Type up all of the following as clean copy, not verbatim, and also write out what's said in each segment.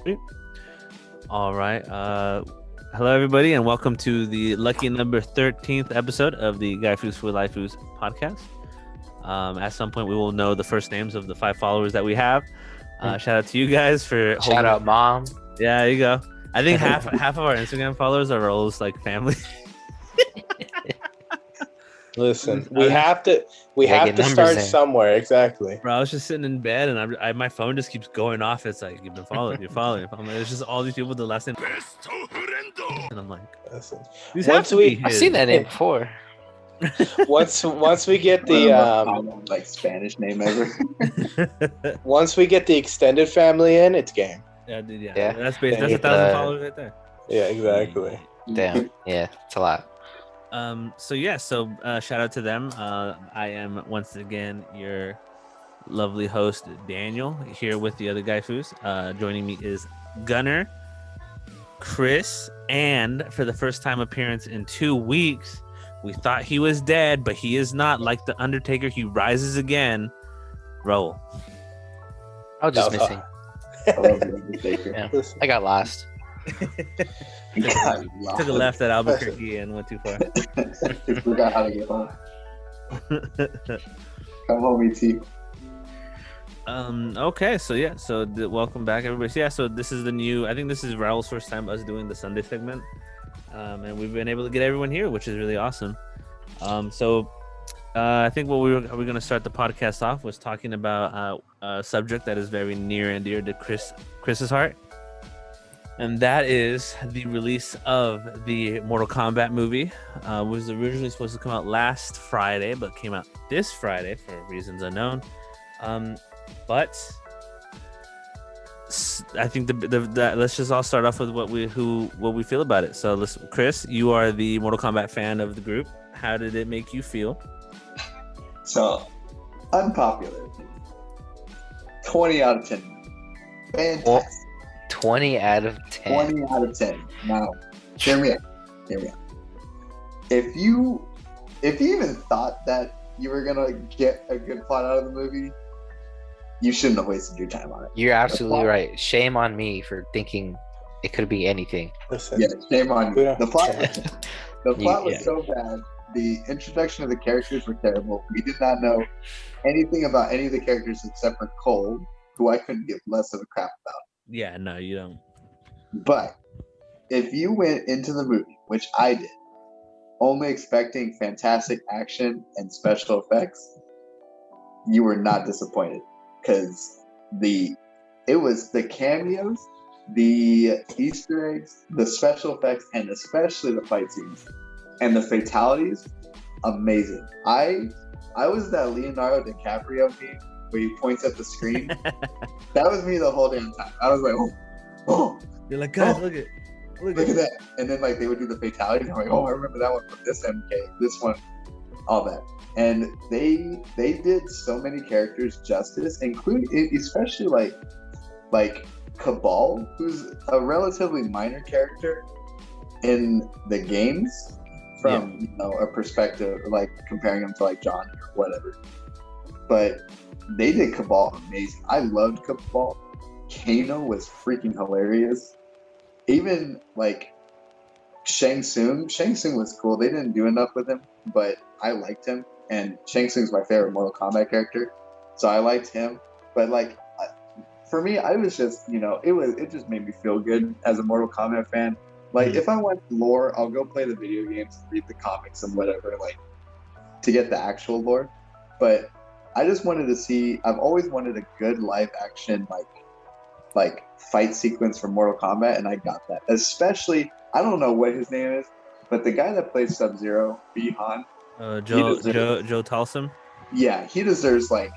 Sweet. All right. Hello, everybody, and welcome to the lucky number 13th episode of the Gaifus for Lifeus podcast. At some point, we will know the first names of the 5 followers that we have. Shout out to you guys for Shout out, Mom. Yeah, there you go. I think half of our Instagram followers are Raul's like family. Listen, we have to start somewhere. Exactly. Bro, I was just sitting in bed and my phone just keeps going off. It's like, you've been following, you're following. I'm like, it's just all these people with the last name. And I'm like, listen. These have to be his. I've seen that name before. Once we get the like Spanish name ever. Once we get the extended family in, it's game. Yeah, dude, yeah. Yeah. That's 1,000 followers right there. Yeah, exactly. Damn. Yeah, it's a lot. So shout out to them. I am once again your lovely host Daniel here with the other Gaifus. Joining me is Gunner, Chris, and for the first time appearance in 2 weeks, we thought he was dead, but he is not. Like the Undertaker, he rises again. Raul. I was just missing. I love the Undertaker. Yeah. I got lost. Took a left at Albuquerque and went too far. Forgot how to get home. Come home, ET. Okay, so welcome back, everybody. So, so this is the new. I think this is Raul's first time us doing the Sunday segment, and we've been able to get everyone here, which is really awesome. I think what we're going to start the podcast off was talking about a subject that is very near and dear to Chris's heart. And that is the release of the Mortal Kombat movie. Was originally supposed to come out last Friday, but came out this Friday for reasons unknown. But I think let's just all start off with what we feel about it. So, Chris, you are the Mortal Kombat fan of the group. How did it make you feel? So, unpopular. 20 out of 10. Fantastic. Well, 20 out of 10. 20 out of 10. Now, hear me out. If you even thought that you were gonna get a good plot out of the movie, you shouldn't have wasted your time on it. You're absolutely right. Shame on me for thinking it could be anything. Listen. Yeah, shame on you. Yeah. The plot was so bad. The introduction of the characters were terrible. We did not know anything about any of the characters except for Cole, who I couldn't give less of a crap about. Yeah, no, you don't. But if you went into the movie, which I did, only expecting fantastic action and special effects, you were not disappointed, because it was the cameos, the Easter eggs, the special effects, and especially the fight scenes and the fatalities, amazing. I was that Leonardo DiCaprio meme where he points at the screen. That was me the whole damn time. I was like, oh. You're like, guys, look at that. And then like they would do the fatalities. I'm like, oh, I remember that one from this MK, this one, all that. And they did so many characters justice, including especially like Cabal, who's a relatively minor character in the games from a perspective, like comparing him to like John or whatever. But they did Cabal amazing. I loved Cabal. Kano was freaking hilarious. Even like Shang Tsung was cool. They didn't do enough with him, but I liked him. And Shang Tsung's my favorite Mortal Kombat character, so I liked him. But like, for me, I was just, it just made me feel good as a Mortal Kombat fan. Like, if I want lore, I'll go play the video games, read the comics and whatever, like, to get the actual lore. But I just wanted to see, I've always wanted a good live action, like fight sequence from Mortal Kombat, and I got that. Especially, I don't know what his name is, but the guy that plays Sub-Zero, Bihan. Joe Talsum. Yeah, he deserves like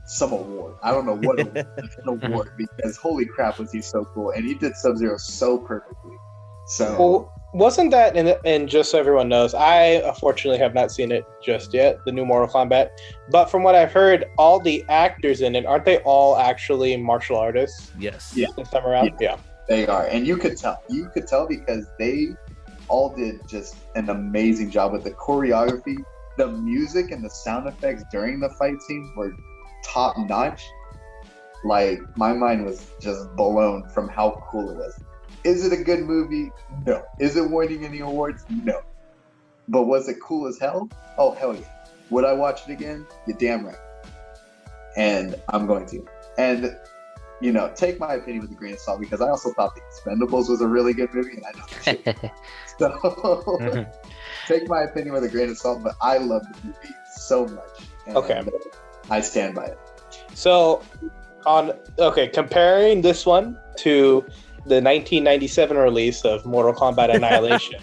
some award. I don't know what an award, because holy crap was he so cool, and he did Sub-Zero so perfectly. So well, wasn't that and just so everyone knows, I unfortunately have not seen it just yet, the new Mortal Kombat. But from what I've heard, all the actors in it, aren't they all actually martial artists? Yes. Yeah. This time around? Yeah. They are. And you could tell because they all did just an amazing job with the choreography. The music and the sound effects during the fight scenes were top notch. like my mind was just blown from how cool it was. Is it a good movie? No. Is it winning any awards? No. But was it cool as hell? Oh, hell yeah. Would I watch it again? You're damn right. And I'm going to. And, you know, take my opinion with a grain of salt, because I also thought The Expendables was a really good movie, and I know that shit. So, take my opinion with a grain of salt, but I love the movie so much. And Okay. I stand by it. So, comparing this one to the 1997 release of Mortal Kombat Annihilation,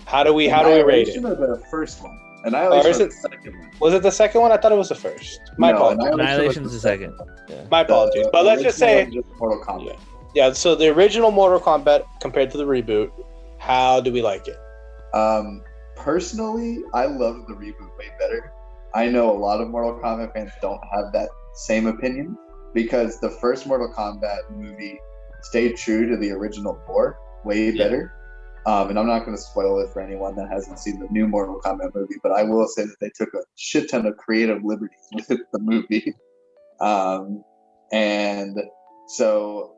how do we rate it? Annihilation or the first one? Annihilation was the second one. Was it the second one? I thought it was the first. My apologies. Annihilation's the second. Yeah. My apologies. But let's just say, Mortal Kombat. yeah. So the original Mortal Kombat compared to the reboot, how do we like it? Personally, I love the reboot way better. I know a lot of Mortal Kombat fans don't have that same opinion, because the first Mortal Kombat movie stayed true to the original lore way better. And I'm not going to spoil it for anyone that hasn't seen the new Mortal Kombat movie, but I will say that they took a shit ton of creative liberties with the movie. And so,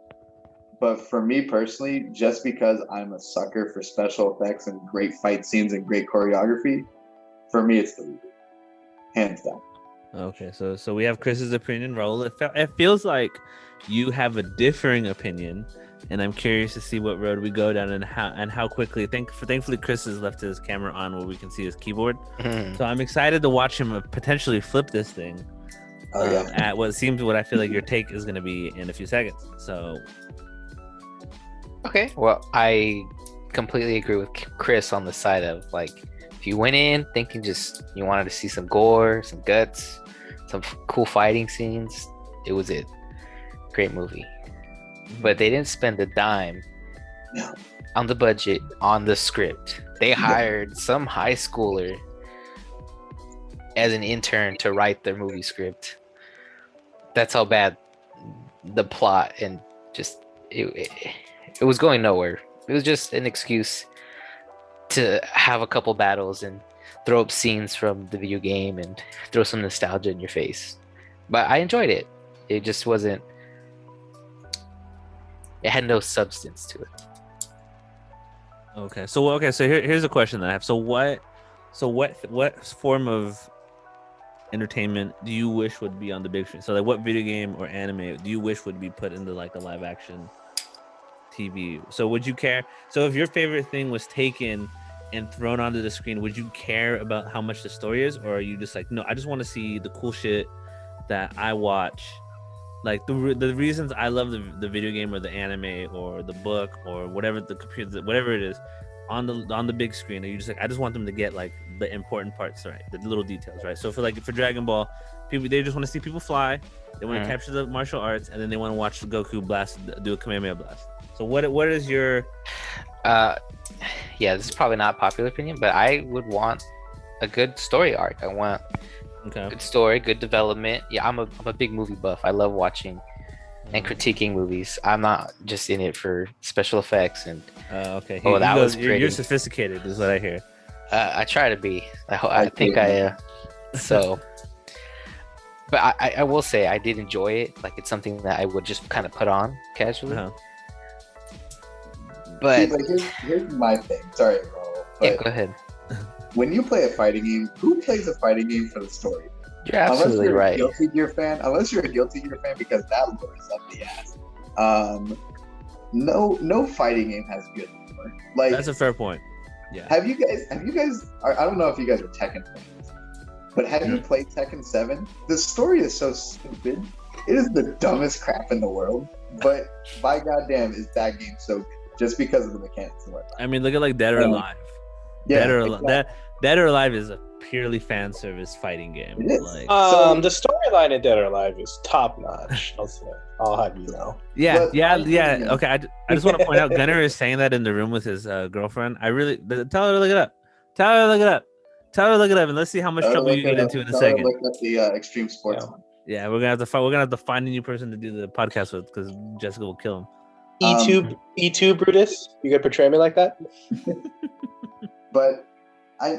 but for me personally, just because I'm a sucker for special effects and great fight scenes and great choreography, for me it's the reboot, hands down. Okay, so we have Chris's opinion, Raul. It feels like you have a differing opinion, and I'm curious to see what road we go down and how quickly. Thankfully, Chris has left his camera on where we can see his keyboard. So I'm excited to watch him potentially flip this thing. At what I feel like your take is going to be in a few seconds. So. Okay, well, I completely agree with Chris on the side of, like, if you went in thinking just you wanted to see some gore, some guts, some cool fighting scenes, it was it. Great movie. But they didn't spend a dime on the budget, on the script. They hired some high schooler as an intern to write their movie script. That's how bad the plot and just it was going nowhere. It was just an excuse to have a couple battles and throw up scenes from the video game and throw some nostalgia in your face. But I enjoyed it. It just wasn't. It had no substance to it. Okay, so here's a question that I have. So what form of entertainment do you wish would be on the big screen? So like, what video game or anime do you wish would be put into like a live action TV? So would you care? So if your favorite thing was taken and thrown onto the screen, would you care about how much the story is, or are you just like, no, I just want to see the cool shit that I watch? Like the reasons I love the video game or the anime or the book or whatever, the computer, whatever it is, on the big screen, are you just like, I just want them to get like the important parts right, the little details, right? So for Dragon Ball, people, they just want to see people fly, they want to capture the martial arts, and then they want to watch Goku do a Kamehameha blast. So what is your yeah, this is probably not a popular opinion, but I would want a good story arc. I want good story, good development. Yeah, I'm a big movie buff. I love watching and critiquing movies. I'm not just in it for special effects and okay. That was pretty. You're sophisticated, is what I hear. I try to be. I think I so. But I will say I did enjoy it. Like, it's something that I would just kind of put on casually. But here's my thing. Sorry, Raul. Yeah, go ahead. When you play a fighting game, who plays a fighting game for the story? You're absolutely right. Unless you're a Guilty Gear fan, because that lore is up the ass. No fighting game has good lore. Like, that's a fair point. Yeah. Have you guys? I don't know if you guys are Tekken fans, but have you played Tekken 7? The story is so stupid. It is the dumbest crap in the world. But by goddamn, is that game so good? Just because of the mechanics and whatnot. I mean, look at like Dead or Alive. Yeah, Dead or Alive is a purely fan service fighting game. It is. Like, the storyline in Dead or Alive is top notch. I'll have you know. Yeah. Okay, I just want to point out, Gunnar is saying that in the room with his girlfriend. I really tell her to look it up. Tell her to look it up, and let's see how much trouble you get into in a second. Look at the Extreme Sports one. Yeah, we're gonna have to find a new person to do the podcast with, because Jessica will kill him. E2 Brutus, you gonna portray me like that? But I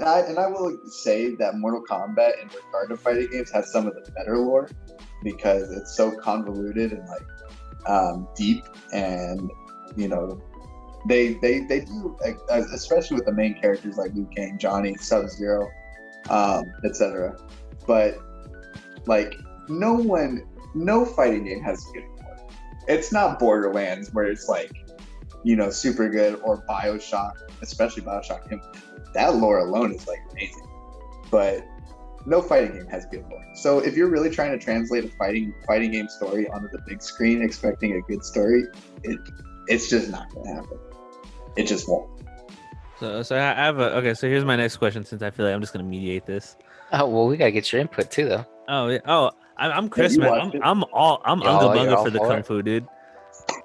will say that Mortal Kombat, in regard to fighting games, has some of the better lore. because it's so convoluted and like deep, and you know they do, especially with the main characters like Liu Kang, Johnny, Sub-Zero, etc. But like no fighting game has good lore. It's not Borderlands where it's like, you know, super good, or BioShock, especially BioShock Infinite. That lore alone is like amazing. But no fighting game has good lore. So if you're really trying to translate a fighting game story onto the big screen expecting a good story, it's just not gonna happen. It just won't. So I have okay. So here's my next question, since I feel like I'm just gonna mediate this. Oh well, we gotta get your input too, though. Oh yeah. Oh, I'm Chris, you man. watched it? I'm You're all unga bunga for the for kung it? fu, dude.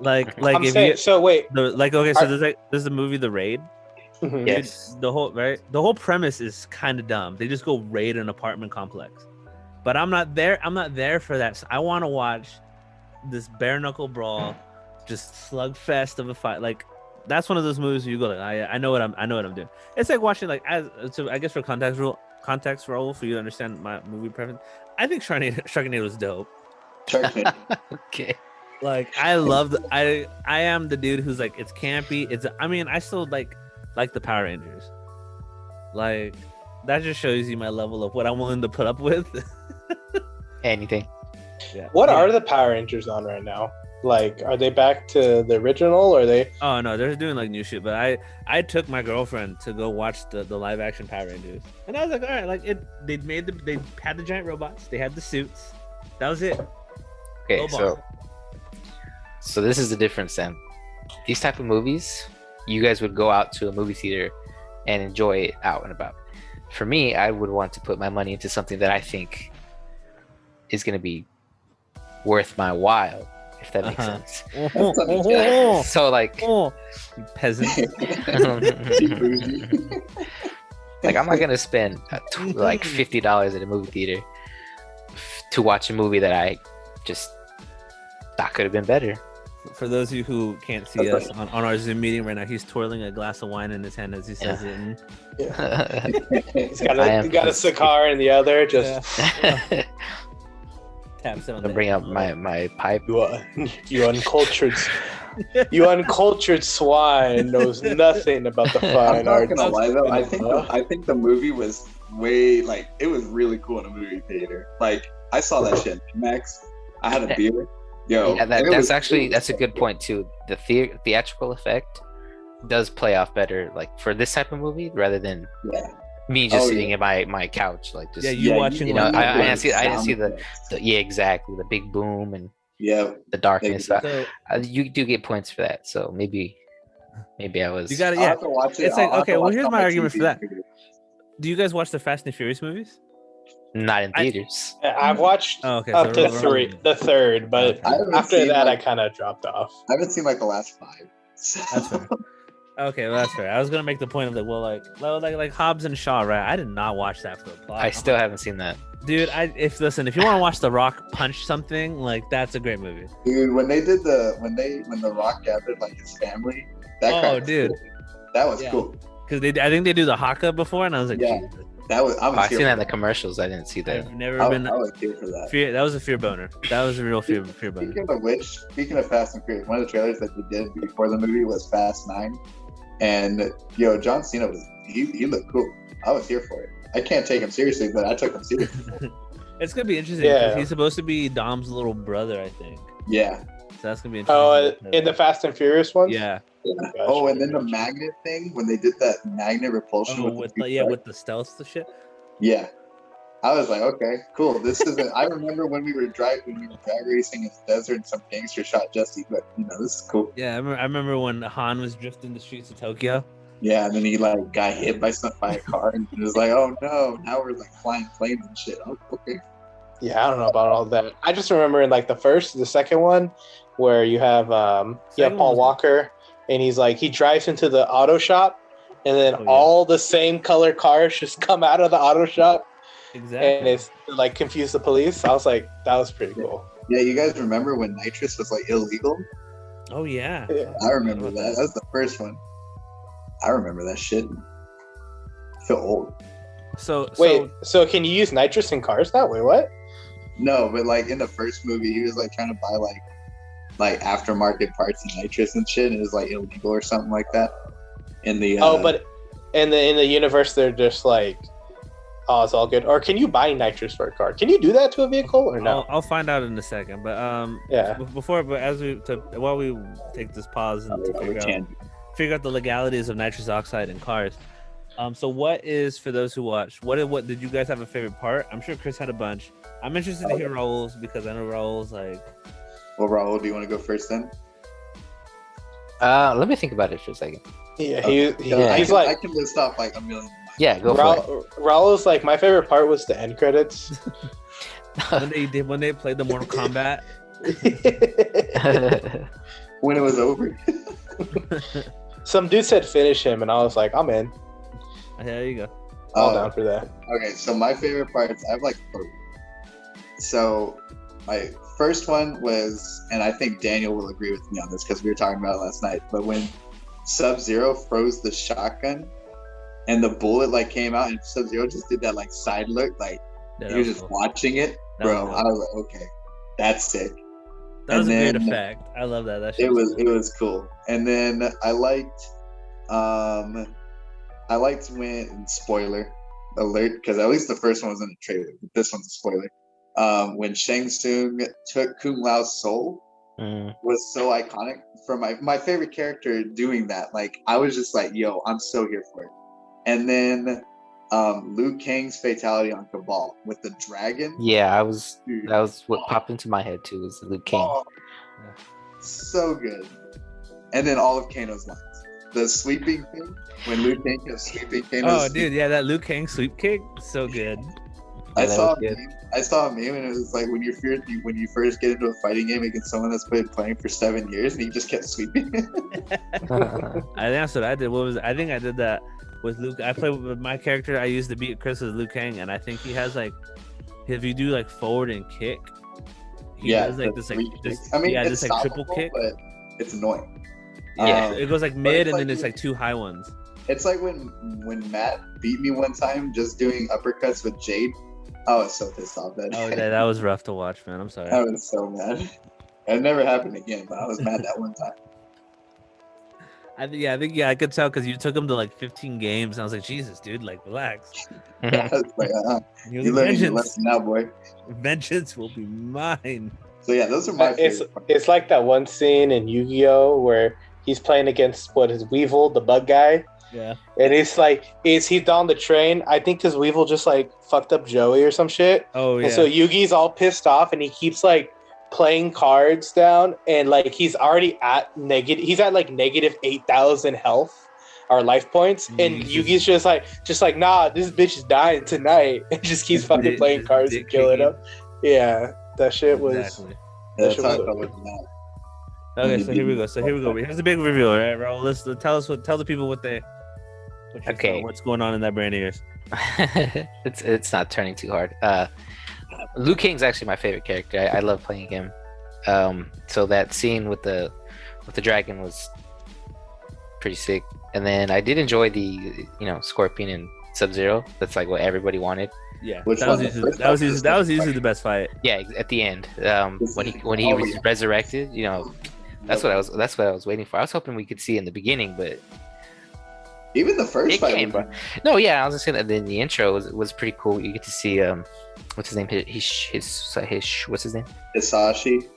Like I'm if saying, you so wait. okay. So Are- there's the movie The Raid. Mhm. Yeah. Dude, Yes. the whole premise is kind of dumb. They just go raid an apartment complex. But I'm not there. I'm not there for that. So I want to watch this bare knuckle brawl, just slugfest of a fight. Like that's one of those movies where you go like, I know what I'm doing. It's like watching like so I guess for context role for you to understand my movie preference. I think Sharknado is dope. Shark Tank. Okay. Like I am the dude who's like, it's campy. I still like the Power Rangers. Like that just shows you my level of what I'm willing to put up with. Anything. Yeah. What Yeah. are the Power Rangers on right now? Like, are they back to the original, or are they? Oh no, they're doing like new shit. But I took my girlfriend to go watch the live action Power Rangers, and I was like, all right, like they had the giant robots, they had the suits, that was it. Okay, Low bar. so this is the difference then. These type of movies, you guys would go out to a movie theater and enjoy it out and about. For me, I would want to put my money into something that I think is going to be worth my while, if that makes Uh-huh. sense. Oh, So like, you peasant. like I'm not gonna spend like $50 at a movie theater to watch a movie that I just thought could have been better. For those of you who can't see us on our Zoom meeting right now, he's twirling a glass of wine in his hand as he says it. And He's got I am a cigar in the other. Just taps it on I'm the gonna bring out my pipe. you uncultured, swine knows nothing about the I'm fine not arts. gonna lie though. I think the movie was way, like, it was really cool in a movie theater. Like I saw that shit in Max. I had a beer. Yo, Yeah, and it that's was- that's a good point too. The theatrical effect does play off better, like for this type of movie, rather than Yeah. me just Oh, sitting yeah. in my couch, like just you watching, you know, like, I didn't sound see the effects. yeah, exactly, the big boom and Yeah, the darkness. So You do get points for that, so maybe I was. you got it. I'll Yeah. have to watch it. It's like, I'll have to okay, well, watch it here's on my argument for TV. that. Do you guys watch the Fast and Furious movies? Not in I- theats. I've watched Oh, okay. up so to we're- we're- the third, but Okay. I haven't after seen, that, like, I kind of dropped off. I haven't seen like the last 5. So. That's fair. Okay, well, that's fair. I was gonna make the point of like Hobbs and Shaw, right? I did not watch that for the plot. I still haven't seen that. Dude, if you want to watch The Rock punch something, like that's a great movie. Dude, when they did when the Rock gathered like his family, that Oh, crap was dude. cool. That was Yeah. cool. Because I think they do the Haka before, and I was like, Yeah. Jesus. That was I was I've here seen that for in the commercials. I didn't see that. I've never I been was here for that. fear. That was a fear boner. That was a real fear boner. Speaking of Fast and Furious, one of the trailers that they did before the movie was Fast 9, and yo, John Cena he looked cool. I was here for it. I can't take him seriously, but I took him seriously. It's gonna be interesting. 'Cause Yeah. he's supposed to be Dom's little brother, I think. Yeah. So that's gonna be Oh, interesting. in the Fast and Furious ones. yeah. Gotcha. Oh, and then the magnet thing when they did that magnet repulsion Oh, with with the stealth shit. yeah. I was like, okay, cool. This isn't. I remember when we were drag racing in the desert and some gangster shot Jesse, but this is cool. Yeah, I remember when Han was drifting the streets of Tokyo. Yeah, and then he like got hit by a car, and it was like, oh no, now we're like flying planes and shit. Oh, okay. Yeah, I don't know about all that. I just remember in like the second one, where you have Second Paul one was Walker, and he's like he drives into the auto shop, and then Oh, yeah. all the same color cars just come out of the auto shop, Exactly. and it's like confuse the police. I was like, that was pretty cool. Yeah, you guys remember when nitrous was like illegal? Oh yeah. Yeah. I remember that. That was the first one. I remember that shit. I feel old. So Wait, so can you use nitrous in cars now? Wait, what? No, but like in the first movie, he was like trying to buy like aftermarket parts and nitrous and shit, and it was like illegal or something like that. In the but in the universe, they're just like, oh, it's all good. Or can you buy nitrous for a car? Can you do that to a vehicle or no? I'll find out in a second. But Yeah. while we take this pause and figure out the legalities of nitrous oxide in cars. So what is, for those who watch, what did you guys have a favorite part? I'm sure Chris had a bunch. I'm interested to hear Raul's because I know Raul's like. Well, Raul, do you want to go first then? Let me think about it for a second. Yeah, he's like, I can list off like a million. Yeah, go for it. Raul's like, my favorite part was the end credits. when they played the Mortal Kombat. When it was over. Some dude said finish him, and I was like, I'm in. There you go. All down for that. Okay, so my favorite parts, I have like 3. So my first one was, and I think Daniel will agree with me on this because we were talking about it last night, but when Sub-Zero froze the shotgun and the bullet like came out and Sub-Zero just did that like side look, like he was just watching it, bro. I was like, okay, that's sick. That was a great effect. I love that. That it was cool. And then I liked when, spoiler alert, because at least the first one was in the trailer, but this one's a spoiler. When Shang Tsung took Kung Lao's soul was so iconic for my favorite character doing that. Like I was just like, yo, I'm so here for it. And then Liu Kang's fatality on Cabal with the dragon. Yeah, that was what popped into my head too, was Liu Kang. Oh, so good. And then all of Kano's lines. The sweeping thing, when Liu Kang kept sweeping Kano's. Oh, dude, yeah, that Liu Kang sweep kick, so good. I saw a meme and it was like when you first get into a fighting game against someone that's been playing for 7 years and he just kept sweeping. I think that's what I did. I think I did that with Luke. I played with my character I used to beat Chris as Liu Kang, and I think he has like, if you do like forward and kick, he has like this like triple kick, but it's annoying. Yeah, it goes like mid and then it's like 2 high ones. It's like when Matt beat me one time just doing uppercuts with Jade. I was so pissed off that day. Oh, yeah, that was rough to watch, man. I'm sorry. I was so mad. It never happened again, but I was mad that one time. I think I could tell because you took him to like 15 games, and I was like, Jesus, dude, like relax. I was like, you learned your lesson now, boy. Vengeance will be mine. So yeah, those are my favorite parts. It's like that one scene in Yu-Gi-Oh where he's playing against Weevil, the bug guy. Yeah. And it's like, he's on the train. I think because Weevil just like fucked up Joey or some shit. Oh yeah. And so Yugi's all pissed off and he keeps like playing cards down and like he's already at like negative 8,000 health or life points. And Yugi's just like, nah, this bitch is dying tonight. And just keeps fucking playing cards and killing him. Yeah. That shit was. Exactly. That's how I felt with that. Okay, so here we go. Here's the big reveal, right, Raul? Let's tell the people what's going on in that brain of yours. It's not turning too hard. Liu Kang's actually my favorite character. I love playing him. So that scene with the dragon was pretty sick. And then I did enjoy the Scorpion and Sub-Zero. That's like what everybody wanted. Yeah, that was usually the best fight. Yeah, at the end, when he was resurrected, that's what I was waiting for. I was hoping we could see in the beginning, but even the first fight came, bro. No, yeah, I was just saying that the intro was pretty cool. You get to see what's his name? What's his name? Hisashi.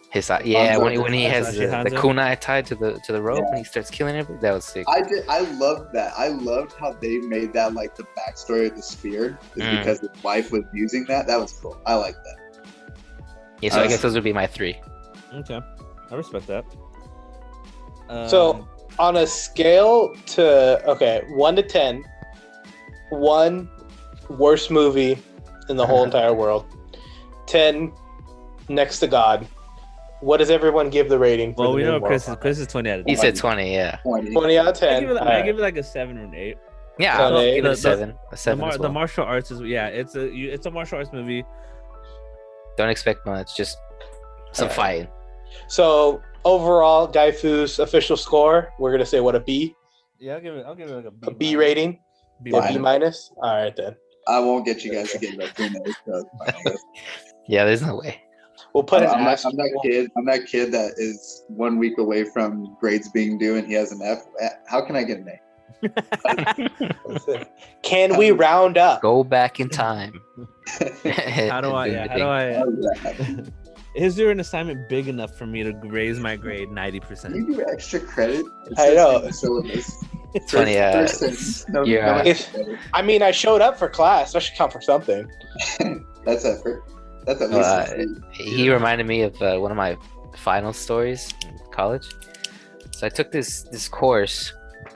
Yeah, when he has the kunai tied to the rope and he starts killing everybody. That was sick. I loved that. I loved how they made that like the backstory of the spear is because his wife was using that. That was cool. I like that. Yeah, so I guess those would be my 3. Okay, I respect that. So on a scale to 1 to 10, 1 worst movie in the whole entire world, 10 next to God. What does everyone give the rating? Well, we know Chris is 20 out of 10. He said 20, yeah. 20 out of 10. I give it like a 7 or an 8. Yeah, I'll give it a 7. A 7 as well. The martial arts is it's a martial arts movie. Don't expect much, just some fighting. So overall, Gaifus official score, we're gonna say what, a B? Yeah, I'll give it like a B. A B rating. B minus. All right then. I won't get you guys to get back in there. Yeah, there's no way. We'll put an I'm asterisk. that kid that is 1 week away from grades being due and he has an F. How can I get an A? Can we round up? Go back in time. How do I? Is there an assignment big enough for me to raise my grade 90%? You do extra credit. I know. Syllabus. It's funny. I mean, I showed up for class. That should count for something. That's effort. That's at least. He reminded me of one of my final stories in college. So I took this course,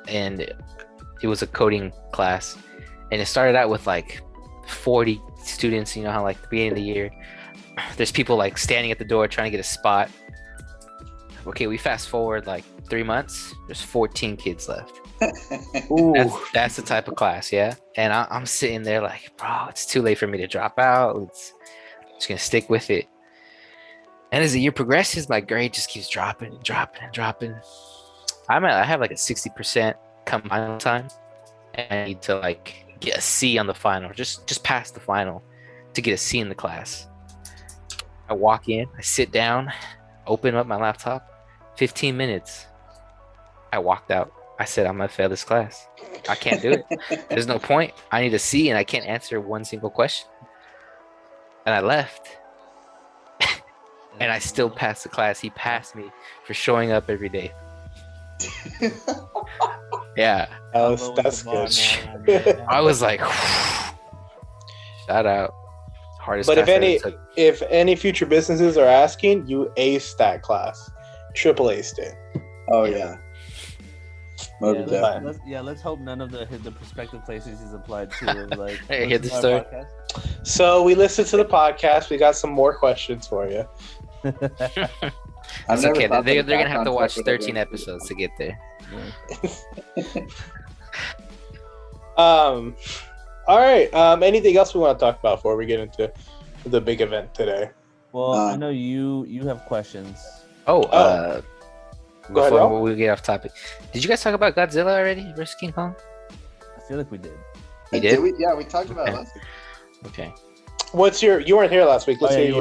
and it was a coding class, and it started out with like 40 students. You know how like the beginning of the year, there's people like standing at the door trying to get a spot. Okay, we fast forward like 3 months. There's 14 kids left. That's the type of class, yeah. And I'm sitting there like, bro, it's too late for me to drop out. I'm just gonna stick with it. And as the year progresses, my grade just keeps dropping and dropping and dropping. I have like a 60% come final time, and I need to like get a C on the final, just pass the final to get a C in the class. I walk in, I sit down, open up my laptop. 15 minutes. I walked out. I said, I'm gonna fail this class. I can't do it. There's no point. I need a C, and I can't answer one single question. And I left. And I still passed the class. He passed me for showing up every day. Yeah. That's good. I was like, shout out. Hardest but class if any future businesses are asking, you aced that class. Triple aced it. Oh yeah. Let's hope none of the prospective places he's applied to like hit the story. So we listened to the podcast. We got some more questions for you. It's okay. They're gonna have to watch 13 episodes to get there. All right. Anything else we want to talk about before we get into the big event today? Well, I know you have questions. Go ahead, Raul. we get off topic, did you guys talk about Godzilla already versus King Kong? I feel like we did. You did? We talked about it last week. Okay. You weren't here last week. Let's hear you.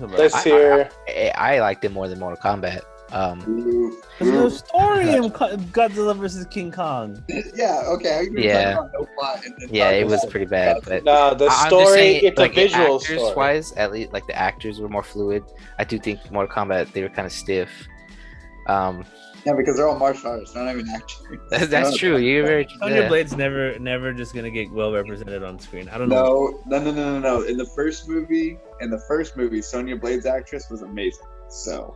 Let's hear. I liked it more than Mortal Kombat. There's no story in Godzilla versus King Kong. Yeah. Okay. No plot it was pretty bad. But no, the story. It's a visual story. Actors-wise, at least like the actors were more fluid. I do think Mortal Kombat they were kind of stiff. Yeah, because they're all martial artists. They're not even actors. That's true. You're very true. Sonya Blade's never just gonna get well represented on screen. I don't know. No. In the first movie, Sonya Blade's actress was amazing. So.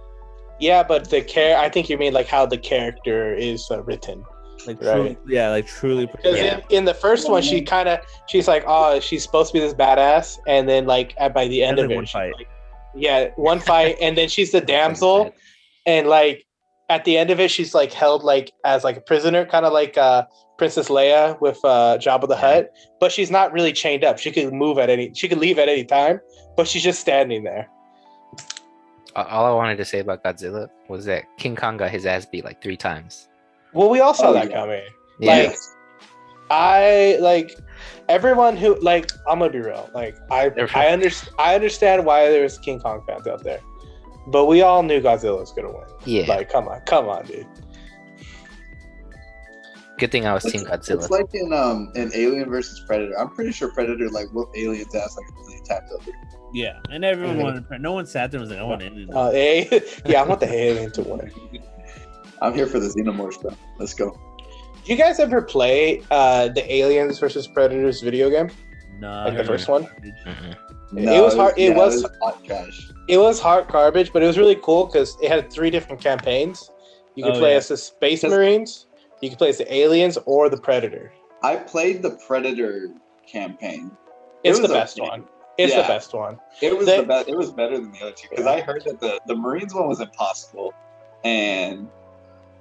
Yeah, but I think you mean like how the character is written. Like right? Truly. Because in the first one, she's like, oh, she's supposed to be this badass, and then like by the end of it, one fight. One fight, and then she's the damsel, and like at the end of it, she's like held like as like a prisoner, kind of like Princess Leia with Jabba the Hutt, but she's not really chained up. She could leave at any time, but she's just standing there. All I wanted to say about Godzilla was that King Kong got his ass beat like 3 times. Well, we all saw that coming. Yeah. Like everyone who like I'm gonna be real. Like I understand why there's King Kong fans out there, but we all knew Godzilla was gonna win. Yeah. Like come on, dude. Good thing I was Team Godzilla. It's like in Alien versus Predator. I'm pretty sure Predator like whooped Alien's ass like a million times over. Yeah, and everyone wanted. No one sat there and was like, "I want Alien." I want the Alien to win. I'm here for the Xenomorphs, bro. Let's go. Do you guys ever play the Aliens versus Predators video game? No, like the first one. Mm-hmm. No, it was hard. It was hot trash. It was hot garbage, but it was really cool because it had 3 different campaigns. You could play as the Space Marines, you could play as the Aliens, or the Predator. I played the Predator campaign. It's the best one. It's the best one. It was the best. It was better than the other 2 because I heard that the Marines one was impossible, and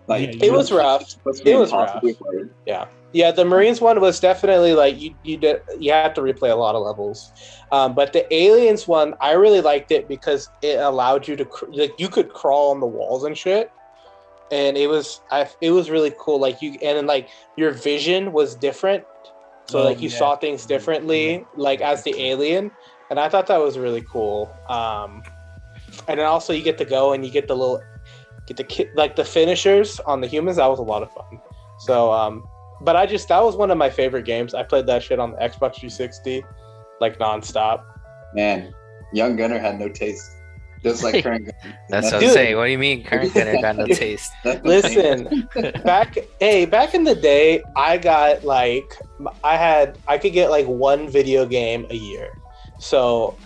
like it was rough. It was rough. Yeah. The Marines one was definitely like you had to replay a lot of levels, but the Aliens one I really liked it because it allowed you to you could crawl on the walls and shit, and it was really cool. Like your vision was different. So you saw things differently, like as the alien, and I thought that was really cool. And then also you get to go and you get the finishers on the humans. That was a lot of fun. So, but that was one of my favorite games. I played that shit on the Xbox 360, like nonstop. Man, young Gunner had no taste. Just like current Gunner. That's what I'm saying. What do you mean current Gunner got no taste? Listen, back in the day, I could get like one video game a year. So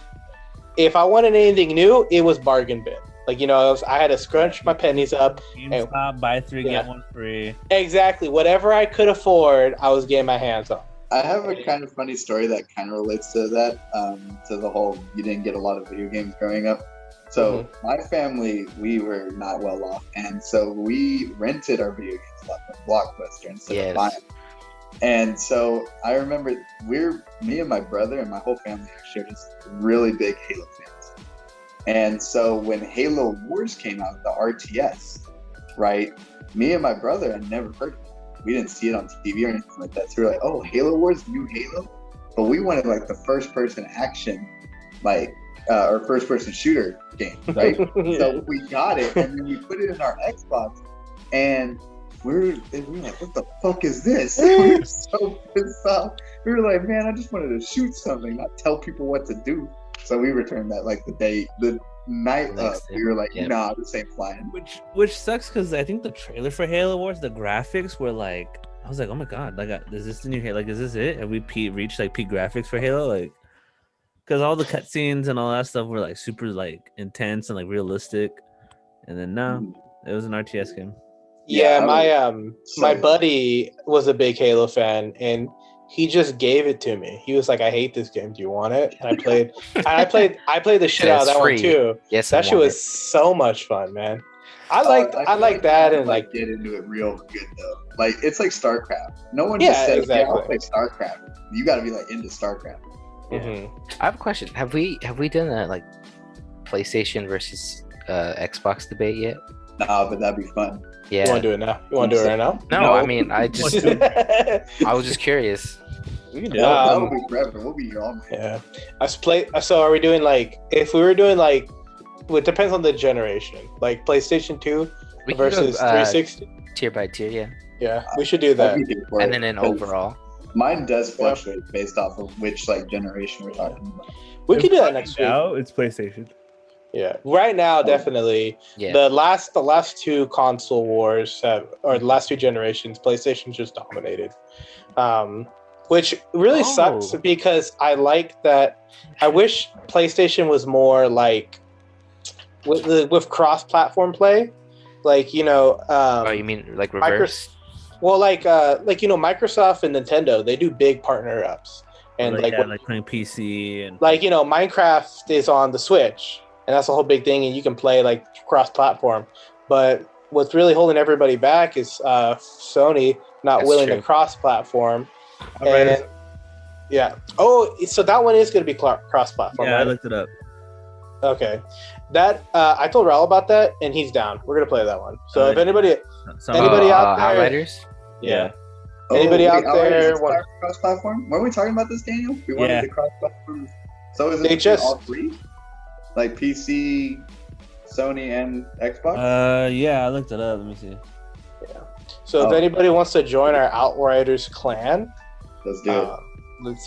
if I wanted anything new, it was bargain bin. Like, I had to scrunch my pennies up. GameStop, buy 3, get 1 free. Exactly. Whatever I could afford, I was getting my hands on. I have a kind of funny story that kind of relates to that, to the whole you didn't get a lot of video games growing up. So my family, we were not well off, and so we rented our video games a lot from Blockbuster instead of buying. And so I remember me and my brother and my whole family actually are just really big Halo fans. And so when Halo Wars came out, the RTS, right? Me and my brother had never heard of it. We didn't see it on TV or anything like that. So we were like, oh, Halo Wars, new Halo? But we wanted like the first-person action, like, or first-person shooter game, right? So we got it, and then we put it in our Xbox, and we were like, what the fuck is this? We were so pissed off. We were like, man, I just wanted to shoot something, not tell people what to do. So we returned that like the night up. We were like, nah, this ain't flying. Which sucks because I think the trailer for Halo Wars, the graphics were like, I was like, oh my god, like, is this the new Halo? Like, is this it? Have we reached like peak graphics for Halo? Like, because all the cutscenes and all that stuff were like super like intense and like realistic, and then no, it was an RTS game. Yeah, my buddy was a big Halo fan, and he just gave it to me. He was like, "I hate this game. Do you want it?" And I played the shit out of that one too. Yes, that shit was so much fun, man. I like that, and like get into it real good though. Like it's like StarCraft. No one just says, "Yeah, I'll play StarCraft." You got to be like into StarCraft. Mm-hmm. I have a question. Have we done that like PlayStation versus Xbox debate yet? Nah, but that'd be fun. Yeah. You want to do it now? You want to do it right now? No, I mean, I was just curious. We can do it. That would be forever. We'll be here all night. Yeah. So are we doing like, if we were doing like, well, it depends on the generation. Like PlayStation 2 versus 360? Tier by tier, yeah. Yeah, we should do that. And then an overall. Mine does fluctuate based off of which like generation we're talking about. We can do that next week. Now it's PlayStation. Yeah, right now definitely. Yeah. The last two console wars or the last two generations, PlayStation just dominated, which really sucks because I like that. I wish PlayStation was more like with cross-platform play, like you mean like reverse? Microsoft and Nintendo, they do big partner ups, and like playing PC and Minecraft is on the Switch. And that's a whole big thing, and you can play like cross-platform. But what's really holding everybody back is Sony not willing to cross-platform. And yeah. Oh, so that one is going to be cross-platform. Yeah, right? I looked it up. Okay. That I told Raul about that, and he's down. We're going to play that one. So if anybody out there, Outriders. Yeah. Anybody out there want cross-platform? Weren't we talking about this, Daniel? We wanted to cross-platform. So is it all three? Like PC, Sony, and Xbox? Yeah, I looked it up. Let me see. Yeah. So if anybody wants to join our Outriders clan, let's do it.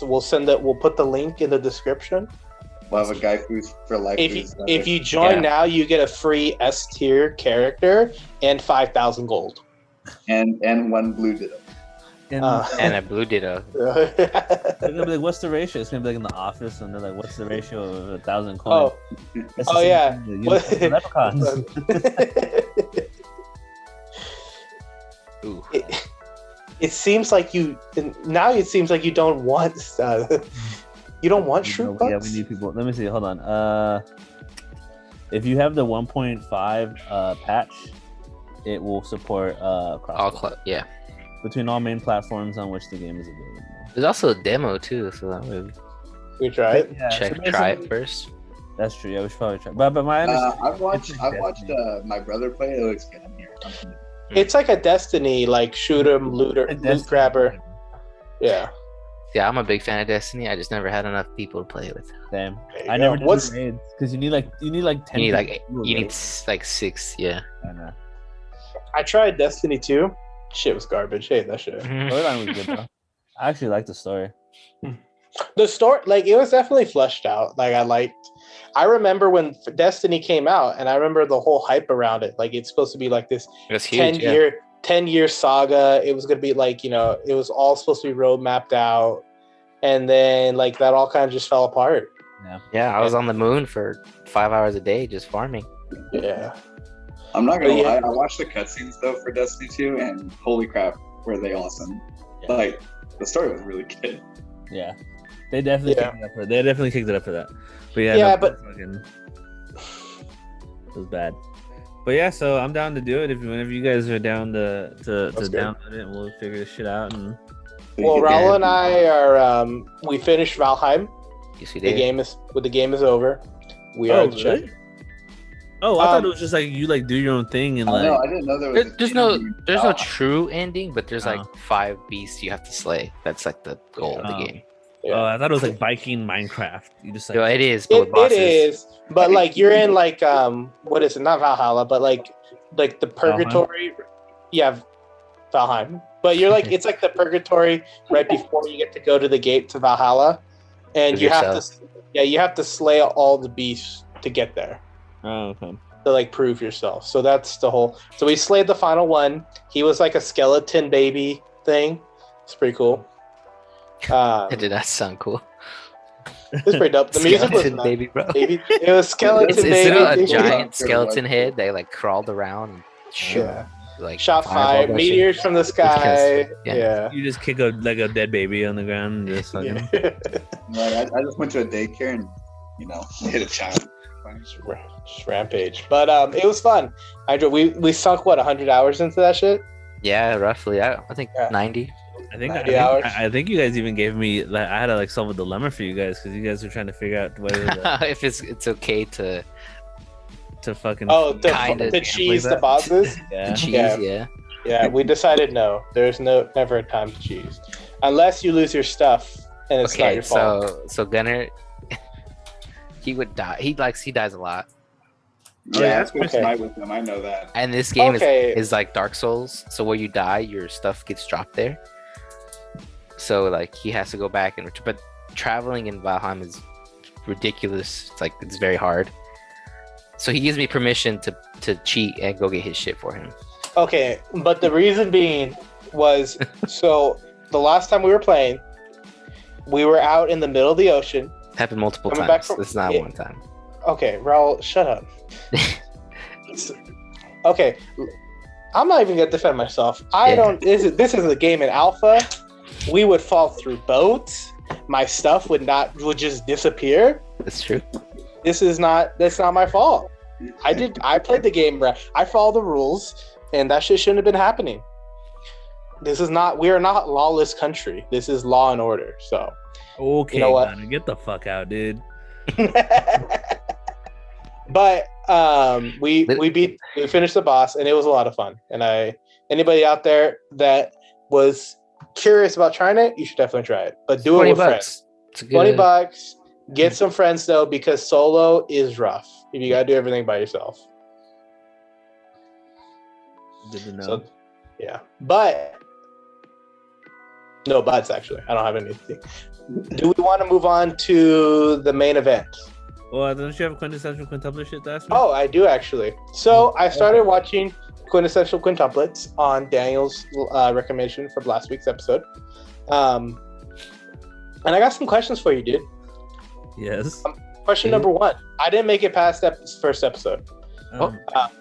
We'll put the link in the description. We'll have a Gaifus for life. If you join now, you get a free S tier character and 5,000 gold. And one blue ditto. And a blue ditto. They're gonna be like, what's the ratio? It's gonna be like in the office, and they're like, what's the ratio of 1,000 coins? Yeah. It seems like you don't want Shroot Bucks? Yeah, we need people. Let me see. Hold on. If you have the 1.5 patch, it will support cross. Between all main platforms on which the game is available. There's also a demo too, so that would try it. Yeah, try it first. That's true. Yeah, we should probably try. But my I've watched my brother play. It looks good on here. It's like a Destiny, like shoot 'em, loot grabber. Yeah. Yeah, I'm a big fan of Destiny. I just never had enough people to play with. Damn. There you I go. never did What's the raids because you need like 10 You need people like to do a you need raid. like 6. Yeah. I know. I tried Destiny 2. Shit was garbage. Hey, that shit. Storyline was good though. I actually like the story. The story, like, it was definitely fleshed out. Like, I remember when Destiny came out, and I remember the whole hype around it. Like, it's supposed to be like this It was huge. 10-year saga. It was gonna be like, it was all supposed to be road mapped out, and then like that all kind of just fell apart. Yeah, I was on the moon for 5 hours a day just farming. Yeah. I'm not gonna But lie. yeah. I watched the cutscenes though for Destiny 2, and holy crap, were they awesome! Yeah. Like the story was really good. Yeah. They definitely kicked it up for that. But yeah, Yeah, no, but- it was bad. But yeah, so I'm down to do it whenever you guys are down to That's good. download it, and we'll figure this shit out. And Well, Raul and I are. We finished Valheim. Yes, we The did. game is over. We are. really? Oh, I thought it was just like you like do your own thing and I like. know. I didn't know there was. There's no true ending, but there's like Oh. 5 beasts you have to slay. That's like the goal of Oh. the game. Oh, I thought it was like Viking Minecraft. You just like So it is, but with It bosses. is, but like you're in like what is it? Not Valhalla, but like the purgatory. Yeah, Valheim. But you're like it's like the purgatory right before you get to go to the gate to Valhalla, and With you have yourself. you have to slay all the beasts to get there Oh, okay. to like prove yourself. So that's the whole. So we slayed the final one. He was like a skeleton baby thing. It's pretty cool. It did not sound cool. It's pretty dope. The music was Skeleton nice. baby, bro. Baby. It was skeleton Is baby. it a thing. giant Yeah. skeleton head? They like crawled around and shoot, Yeah. like Shot fireball fire, that meteors from the sky. Because- yeah. Yeah. You just kick a dead baby on the ground and just fucking. Yeah. Like, I just went to a daycare and hit a child. Just rampage, but it was fun. We sunk 100 hours into that shit. Yeah, roughly. I think Yeah. 90. I think 90 hours. I think you guys even gave me like I had to like solve a dilemma for you guys because you guys were trying to figure out whether If it's okay to to fucking Kinda to cheese the bosses. yeah. cheese, Yeah. yeah. Yeah, we decided no. There's never a time to cheese, unless you lose your stuff and it's not Okay, your fault. so Gunner, he would die. He dies a lot. Yeah, yeah, that's what's okay. right with them. I know that. And this game Okay. is like Dark Souls. So where you die, your stuff gets dropped there. So like he has to go back and but traveling in Valheim is ridiculous. It's like it's very hard. So he gives me permission to cheat and go get his shit for him. Okay, but the reason being was so the last time we were playing, we were out in the middle of the ocean. It's happened multiple Coming back times. from- This is not yeah. one time. Okay, Raul, shut up. Okay, I'm not even gonna defend myself. This is a game in alpha. We would fall through boats. My stuff would just disappear. That's true. That's not my fault. I played the game right. I followed the rules, and that shit shouldn't have been happening. We are not lawless country. This is law and order. So Okay, You know what? Connor, get the fuck out, dude. but we finished the boss, and it was a lot of fun. And anybody out there that was curious about trying it, you should definitely try it. But do it with friends. It's a good, $20. Get some friends though, because solo is rough. If you gotta do everything by yourself. Good to know. So yeah, but no buts actually. I don't have anything. Do we want to move on to the main event? Well, don't you have quintessential quintuplet shit to ask me? Oh, I do actually. So I started watching Quintessential Quintuplets on Daniel's recommendation for last week's episode, and I got some questions for you, dude. Yes. Question number one. I didn't make it past that first episode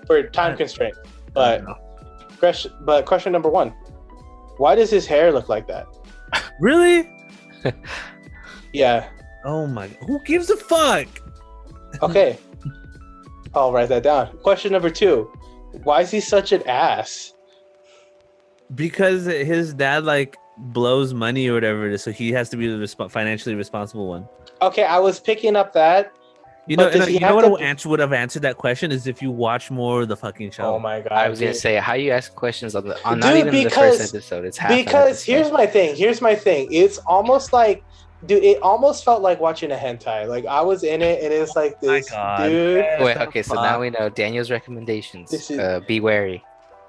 for time constraint, but question number one. Why does his hair look like that? Really? Yeah. Oh my! Who gives a fuck? Okay. I'll write that down. Question number two. Why is he such an ass? Because his dad like blows money or whatever it is, so he has to be the financially responsible one. Okay, I was picking up that, You But know, does he you know have what to- would have answered that question is if you watch more of the fucking show. Oh my god! I was gonna dude. say, how you ask questions on not Dude, even the first episode? It's half an because episode. here's my thing. It's almost like, dude, it almost felt like watching a hentai. Like I was in it, and it's like My this, God. dude. Wait, okay, so now we know Daniel's recommendations. This is- Be wary.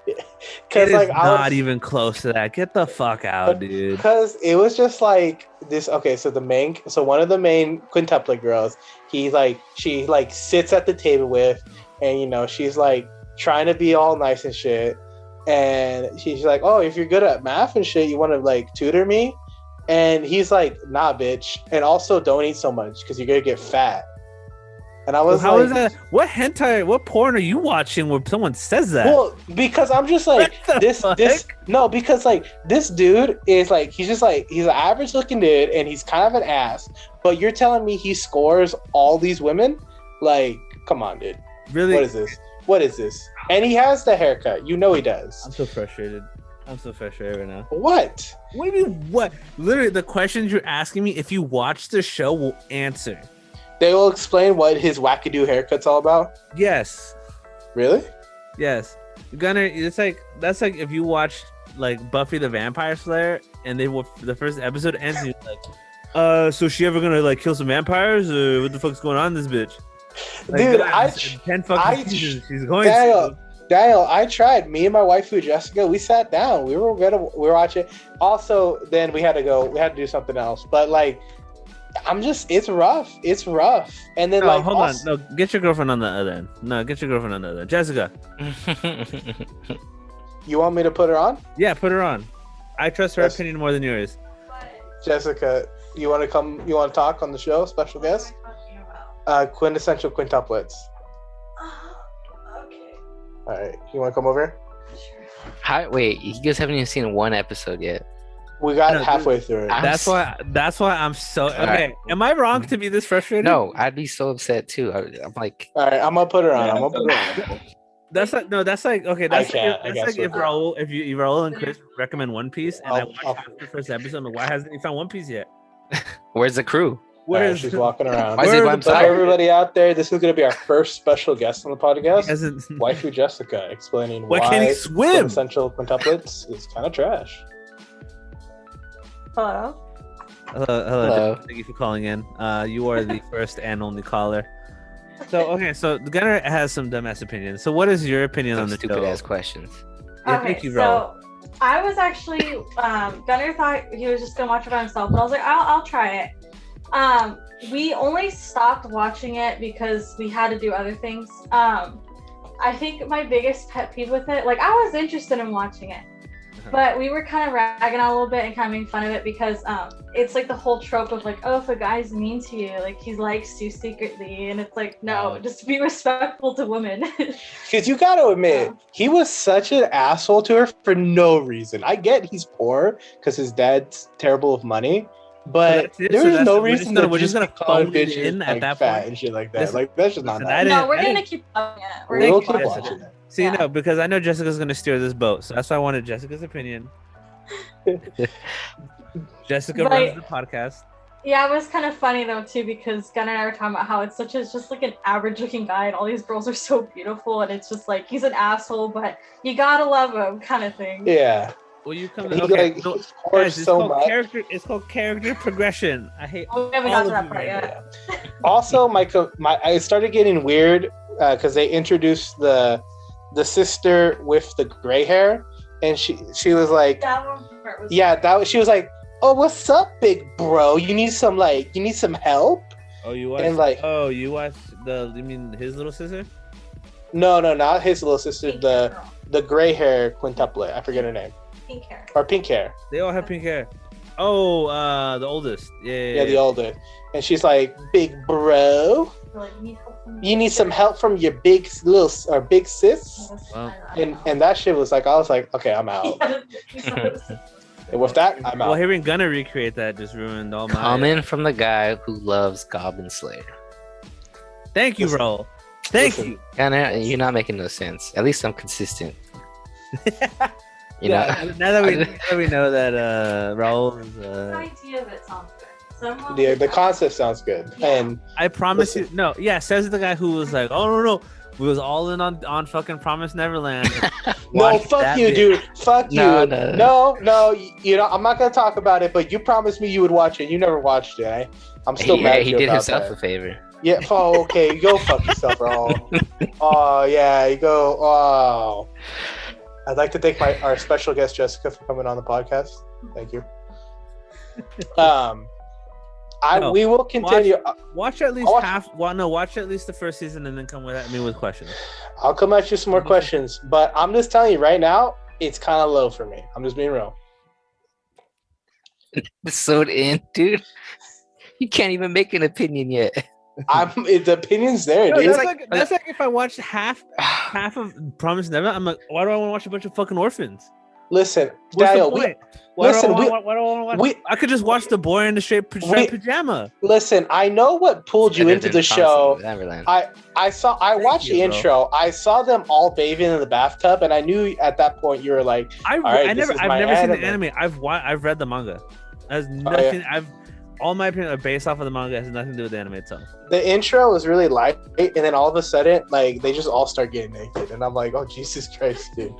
It Because is like I not was, even close to that. Get the fuck out, dude. because it was just like this. Okay, so one of the main quintuplet girls, she like sits at the table with, and she's like trying to be all nice and shit, and she's like, oh, if you're good at math and shit, you want to like tutor me, and he's like, nah, bitch, and also don't eat so much because you're gonna get fat. And I was How like, is that? What hentai? What porn are you watching where someone says that? well, because I'm just like What the this. fuck? No, because like this dude is like he's an average looking dude, and he's kind of an ass. But you're telling me he scores all these women? Like, come on, dude. Really? What is this? What is this? And he has the haircut. You know he does. I'm so frustrated. I'm so frustrated right now. What? What do you mean? What? Literally, the questions you're asking me, if you watch the show, will answer. They will explain what his wackadoo haircut's all about. Yes. Really? Yes. Gunner, that's like if you watched like Buffy the Vampire Slayer and the first episode ends and you're like, so she ever gonna like kill some vampires or what the fuck's going on in this bitch? Like, Dude, God, 10 fucking seasons she's going Daniel, to. Daniel, I tried. Me and my waifu Jessica, we sat down. We were watching. Also, then we had to do something else. But like, it's rough. It's rough. And then No, hold on. No, get your girlfriend on the other end. No, get your girlfriend on the other end. Jessica. You want me to put her on? Yeah, put her on. I trust her opinion more than yours. Jessica, you want to come? You want to talk on the show? Special guest? Quintessential Quintuplets. Okay. All right. You want to come over? Sure. Wait, you guys haven't even seen one episode yet. We got No, halfway through it. That's why I'm so okay. Alright. Am I wrong to be this frustrated? No, I'd be so upset too. I'm like, All right, I'm gonna put her on. Yeah, I'm gonna put her on. That's like okay. I That's can't, I like, guess if we're- Raul, if Raul and Chris recommend One Piece, and I I'll- watched I'll- half the first episode, I'm like, why hasn't he found One Piece yet? where's the crew? All right, Where's she's walking around. Why is he Where are by the- So himself? everybody out there, this is gonna be our first special guest on the podcast. hasn't? Waifu Jessica explaining Why why can't he swim? Quintessential Quintuplets is kind of trash. Hello. Hello. Hello. Thank you for calling in. You are the first and only caller. So okay, so Gunnar has some dumbass opinions. So what is your opinion on Some the stupid show? ass questions. Yeah, thank you, Raul. So I was actually Gunnar thought he was just gonna watch it by himself, but I was like, I'll try it. We only stopped watching it because we had to do other things. I think my biggest pet peeve with it, like I was interested in watching it, but we were kind of ragging on a little bit and kind of making fun of it because it's like the whole trope of like, oh, if a guy's mean to you, like he likes you secretly, and it's like, no, just be respectful to women. Because you got to admit, he was such an asshole to her for no reason. I get he's poor because his dad's terrible with money, but that's it? there So was that's- no we're just reason gonna- to we're just just gonna call phone it bitches in at like that fat point? and shit like that. Listen- Like that's just not listen, nice. I didn't- No, we're gonna keep watching it. We're We'll gonna keep keep Jessica. watching it. See, Yeah. no, because I know Jessica's gonna steer this boat, so that's why I wanted Jessica's opinion. Jessica But- runs the podcast. Yeah, it was kind of funny though too because Gunnar and I were talking about how it's just like an average looking guy and all these girls are so beautiful and it's just like he's an asshole but you gotta love him kind of thing. Yeah. Well, you come. He, Okay, like, so, he pours guys, it's so called much. character. It's called character progression. I hate. Oh, we haven't all got to of that you part right yet. now. Also, I started getting weird because they introduced the sister with the gray hair, and she was like, That one part was she was like, oh, what's up, big bro? You need some help? Oh, you watched. And, like- you watched You mean his little sister? No, not his little sister. Pink hair girl. The gray hair quintuplet. I forget her name. Pink hair. Or pink hair. They all have pink hair. Oh, the oldest. Yeah, the older. And she's like, big bro, We're like, need help from you need some help from your big sis. Wow. And that shit was like, I was like, okay, I'm out. And with that, I'm Well, out. hearing Gunner recreate that just ruined all my. Coming from the guy who loves Goblin Slayer. Thank you, Listen- Raul. Thank listen. you. And you're not making no sense. At least I'm consistent. You Yeah, know, now that we know that Raul is The idea of it sounds good. The concept sounds good, and I promise Listen. you. No, yeah, says the guy who was like, oh no, we was all in on fucking Promise Neverland. no, Watched fuck that you, bit. dude. Fuck you. No. No. You know, I'm not gonna talk about it, but you promised me you would watch it. You never watched it. I'm still mad at He you did about himself that. a favor. Yeah. Oh, okay. You go fuck yourself, Raul. Oh yeah. You go. Oh. I'd like to thank our special guest Jessica for coming on the podcast. Thank you. No, we will continue. Watch at least I'll watch- half. Well, no, watch at least the first season and then come at me with questions. I'll come at you some more questions, but I'm just telling you right now, it's kind of low for me. I'm just being real. Episode in, dude. You can't even make an opinion yet. The opinion's there, No, dude. that's like if I watched half of Promise Neverland, I'm like, why do I want to watch a bunch of fucking orphans? Listen, What's Daniel, the point? Why do I listen, want to watch? I could just watch the boy in the straight pajama. listen. I know what pulled you Better into than the show. Neverland. I watched the you, bro. intro. I saw them all bathing in the bathtub, and I knew at that point you were like, I've right, never this is seen my the anime. anime. I've read the manga. Has yeah. nothing. All my opinions are based off of the manga. It has nothing to do with the anime itself. the intro was really light, and then all of a sudden, like they just all start getting naked, and I'm like, oh Jesus Christ, dude!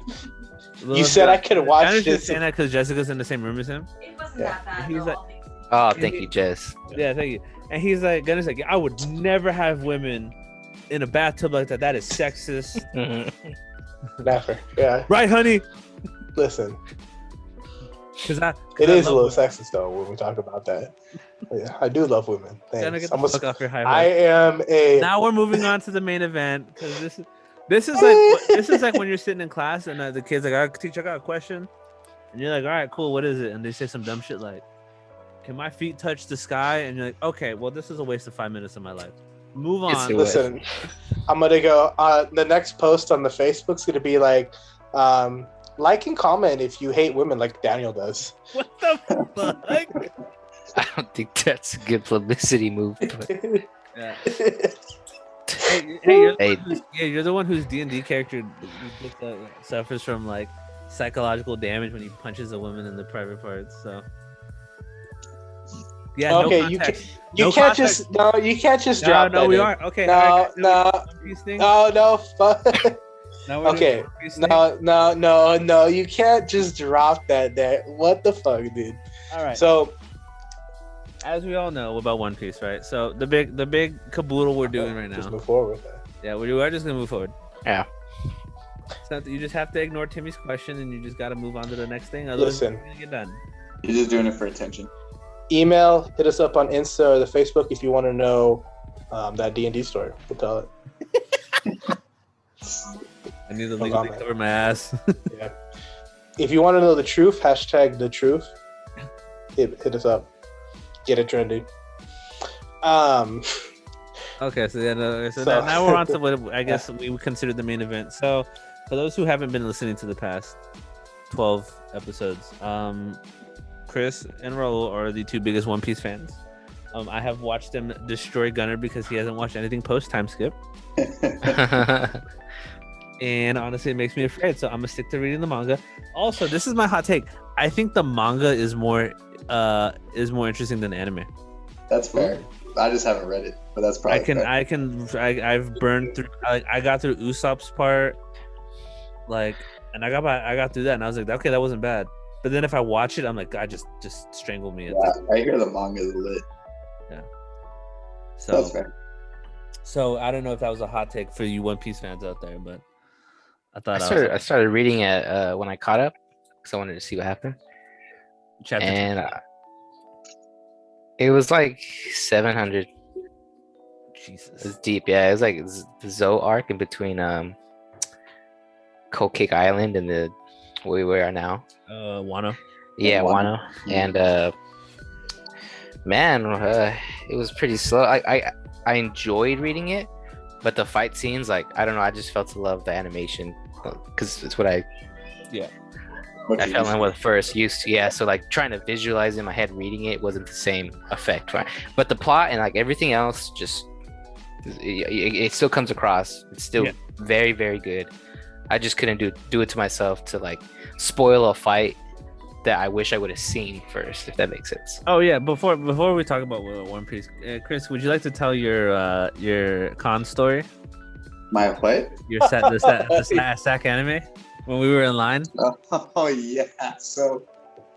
You said I could watch I'm just this. saying that because Jessica's in the same room as him. It wasn't Yeah. that bad. He's though, like- all things considered. Oh, thank you, Jess. Yeah, thank you. And he's like, Gunner's like, I would never have women in a bathtub like that. That is sexist, Never. Yeah. right, honey? Listen, Because it is a little sexist though when we talk about that. Yeah, I do love women. Gunner, Thanks. get the fuck off your high I horse. am a. Now we're moving on to the main event because this is like when you're sitting in class and the kid's like, teacher, I got a question, and you're like, all right, cool, what is it? And they say some dumb shit like, can my feet touch the sky? And you're like, okay, well, this is a waste of 5 minutes of my life. Move Yes, on. it was. Listen, I'm gonna go. The next post on the Facebook's gonna be like, like and comment if you hate women like Daniel does. What the fuck? I don't think that's a good publicity move. But Yeah. Hey, Hey. you're the one whose D&D character suffers from like psychological damage when he punches a woman in the private parts. So yeah, Okay, no you context. You No can't context. just you can't just No, drop no, that we in. are okay. No, all right, no. One Piece thing? No, fuck. Now we're doing Okay, One Piece thing? no. You can't just drop that there. What the fuck, dude? All right. So As we all know about One Piece, right? So the big caboodle we're doing right just now. move forward with that. Yeah, we are just gonna move forward. Yeah. So you just have to ignore Timmy's question, and you just got to move on to the next thing. Otherwise, Listen. you're gonna get done. You're just doing it for attention. Email, hit us up on Insta or the Facebook if you want to know that D&D story. We'll tell it. I need to No legally comment. cover my ass. Yeah. If you want to know the truth, hashtag the truth. Hit us up. Get it trending. Okay, so then, So- now we're on to what I guess we would consider the main event. So, for those who haven't been listening to the past 12 episodes, Chris and Raul are the two biggest One Piece fans. I have watched them destroy Gunner because he hasn't watched anything post time skip, and honestly, it makes me afraid. So I'm gonna stick to reading the manga. Also, this is my hot take. I think the manga is more interesting than the anime. That's fair. I just haven't read it, but that's probably fair. I've burned through. I got through Usopp's part, and I got through that, and I was like, okay, that wasn't bad. But then if I watch it, I'm like, God, just strangle me. Yeah, I hear the manga is lit. So, That's fair. so I don't know if that was a hot take for you One Piece fans out there, but I thought I started reading it when I caught up because I wanted to see what happened. chapter And it was like 700. Jesus. It's deep. Yeah, it was like the Zoe arc in between Cold Cake Island and the where we are now. Wano. Yeah, Wano. Wano. And man, it was pretty slow. I enjoyed reading it, but the fight scenes, like, I don't know, I just felt to love the animation because it's what I What fell you in used with first. Used to, yeah. So like trying to visualize in my head reading it wasn't the same effect, right? But the plot and like everything else, just it still comes across. It's still very, very good. I just couldn't do it to myself to like spoil a fight that I wish I would have seen first, if that makes sense. Oh yeah, before we talk about One Piece, Chris, would you like to tell your con story? My what? Your sack anime when we were in line. Oh yeah. So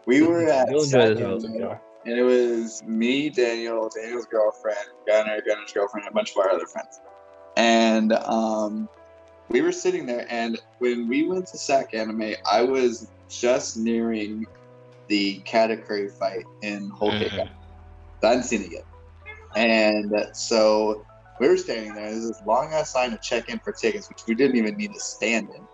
we were at You'll enjoy this Saturday, one. and it was me, Daniel's girlfriend, Gunner's girlfriend, and a bunch of our other friends. And we were sitting there, and when we went to SAC Anime, I was just nearing the Katakuri fight in Whole Cake. I hadn't seen it yet. And so we were standing there. There's this long ass line to check in for tickets, which we didn't even need to stand in.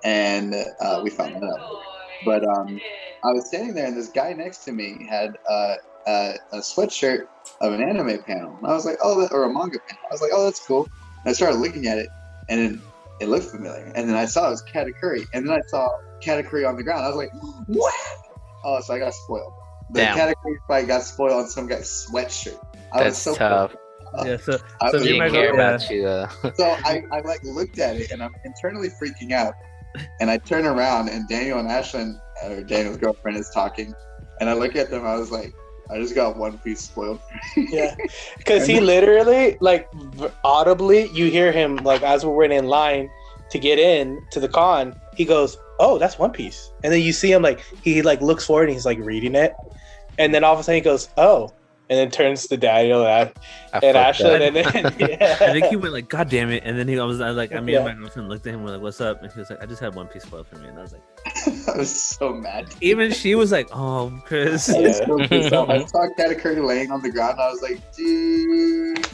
And we found that out. But I was standing there, and this guy next to me had a sweatshirt of an anime panel. And I was like, or a manga panel. I was like, oh, that's cool. And I started looking at it, and it looked familiar. And then I saw it was Katakuri. And then I saw Katakuri on the ground. I was like, what? Oh, so I got spoiled. The Katakuri fight got spoiled on some guy's sweatshirt. That's so tough. Yeah, so he didn't care about you. So I like looked at it, and I'm internally freaking out. And I turn around, and Daniel and Ashlyn, or Daniel's girlfriend, is talking. And I look at them. I was like, I just got One Piece spoiled. Yeah, because he literally, like, audibly, you hear him, like, as we're waiting in line to get in to the con, he goes, oh, that's One Piece. And then you see him, like, he, like, looks forward and he's, like, reading it. And then all of a sudden he goes, oh. And then turns to Daniel and Ashlyn. And then, yeah. I think he went, like, God damn it. And then I was like, I mean, my girlfriend looked at him, we're like, what's up? And he was like, I just had One Piece spoiled for me. And I was like, I was so mad. Even she was like, oh, Chris. I was so pissed off. I saw Katakuri laying on the ground. I was like, dude.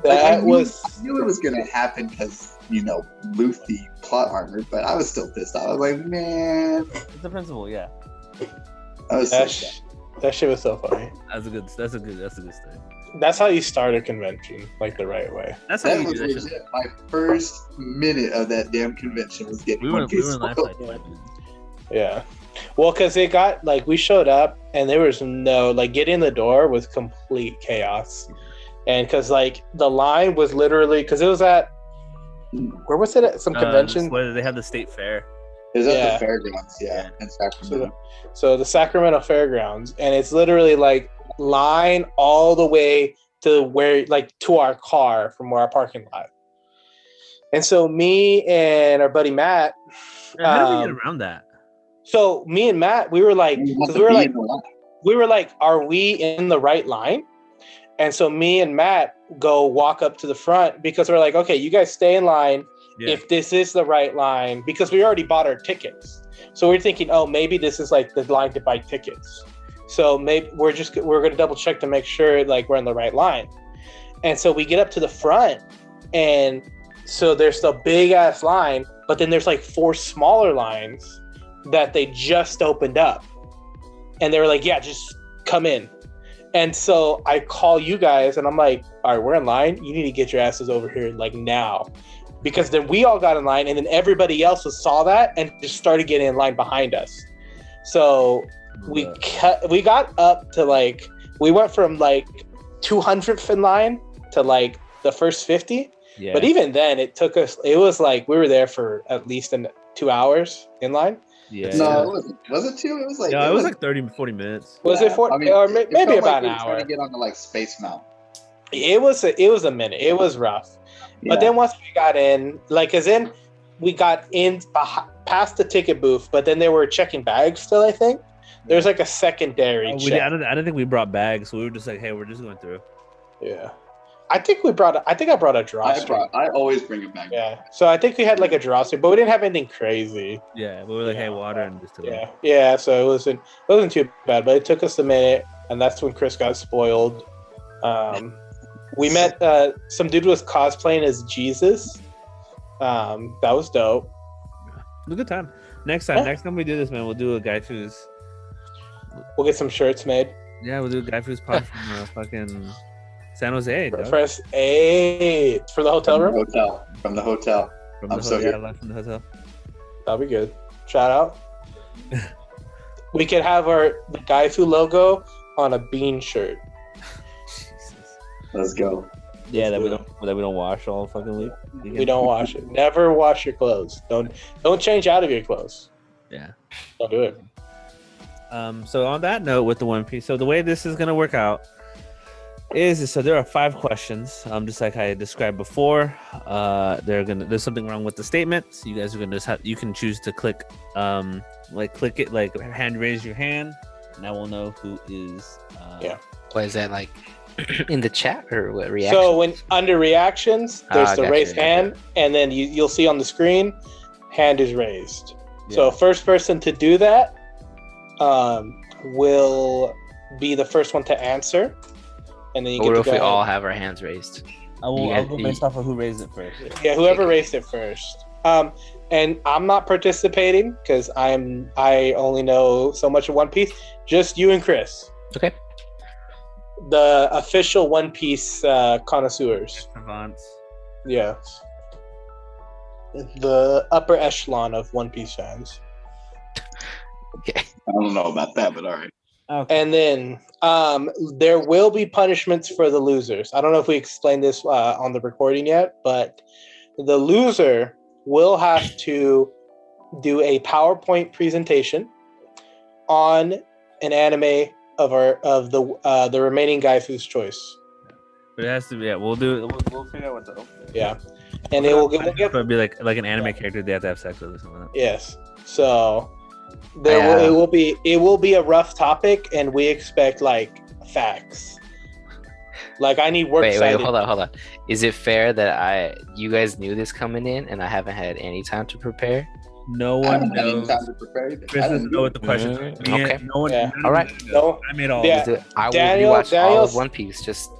I knew it was going to happen because, Luffy plot armor, but I was still pissed off. I was like, man. It's the principle, yeah. I was that shit was so funny. That's a good story. That's how you start a convention, like the right way. That's how you do that shit. My first minute of that damn convention was getting One Piece. Yeah. Well, because it got, like, we showed up and there was no, like, getting in the door was complete chaos. And because, like, the line was literally, because it was at, where was it at? Some convention? Where they had the state fair. It was at the fairgrounds, in Sacramento. So the Sacramento Fairgrounds, and it's literally like line all the way to where, like, to our car from where our parking lot. And so me and our buddy Matt, how did we get around that? So me and Matt, we were like, are we in the right line? And so me and Matt go walk up to the front because we're like, okay, you guys stay in line. Yeah. If this is the right line, because we already bought our tickets. So we're thinking, oh, maybe this is like the line to buy tickets. So maybe we're going to double check to make sure, like, we're in the right line. And so we get up to the front, and so there's the big ass line, but then there's like 4 smaller lines that they just opened up. And they were like, yeah, just come in. And so I call you guys and I'm like, all right, we're in line. You need to get your asses over here, like, now. Because then we all got in line, and then everybody else saw that and just started getting in line behind us. So we got up to, like, we went from like 200th in line to like the first 50. Yeah. But even then, it was like we were there for at least 2 hours in line. Yeah. No, it wasn't. Was it 2? It was like it was like 30, 40 minutes. Was it 40? I mean, or maybe about an hour. Trying to get onto, like, Space Mountain. It was a minute. It was rough. Yeah. But then once we got in, like, as in we got in past the ticket booth, but then they were checking bags still, I think. There's like a secondary check. I don't think we brought bags, so we were just like, hey, we're just going through. Yeah. I think I brought a drawstring. I always bring a bag. Yeah. So I think we had like a drawstring, but we didn't have anything crazy. Yeah, we were like, hey, water and just Yeah, so it wasn't too bad, but it took us a minute, and that's when Chris got spoiled. We met some dude was cosplaying as Jesus. That was dope. It was a good time. Next time we do this, man, we'll do a Gaifus. We'll get some shirts made. Yeah, we'll do a Gaifus pod from fucking San Jose. Press A for the hotel room. From the hotel. Live from the hotel. That'll be good. Shout out. We could have the Gaifu logo on a bean shirt. Let's go. Yeah, that we don't wash all fucking week. We don't wash it. Never wash your clothes. Don't change out of your clothes. Yeah. Don't do it. So on that note, with the One Piece, so the way this is gonna work out is so there are 5 questions. Just like I described before. There's something wrong with the statement. So you guys are gonna you can choose to click click it, like hand raise your hand, and I will know who is. What is that, like in the chat or what reaction? So when under reactions, there's the gotcha, raised gotcha. hand, and then you'll see on the screen, hand is raised. So Yeah. first person to do that will be the first one to answer, and then you What get to if go we ahead. all have our hands raised? I'll You go guys- based off of who raised it first. Yeah, whoever raised it first. And I'm not participating because I only know so much of One Piece. Just you and Chris, Okay. the official One Piece connoisseurs. Avance. Yeah, the upper echelon of One Piece fans. Okay. I don't know about that, but all right. Okay. And then there will be punishments for the losers. I don't know if we explained this on the recording yet, but the loser will have to do a PowerPoint presentation on an anime of the remaining Gaifus choice. But it has to be. Yeah, we'll figure out what the. Yeah, and it will get It'll be like an anime character they have to have sex with or something like that. yes. So it will be a rough topic, and we expect like facts. Like I need works Wait, cited. hold on. Is it fair that you guys knew this coming in and I haven't had any time to prepare? No I one haven't had any knows. time to prepare either. Chris I doesn't didn't know what the questions are. Okay. No one. Yeah. none All of right. them know. No. I made all. Yeah. of them. I will Daniel- rewatch all Daniel's- of One Piece just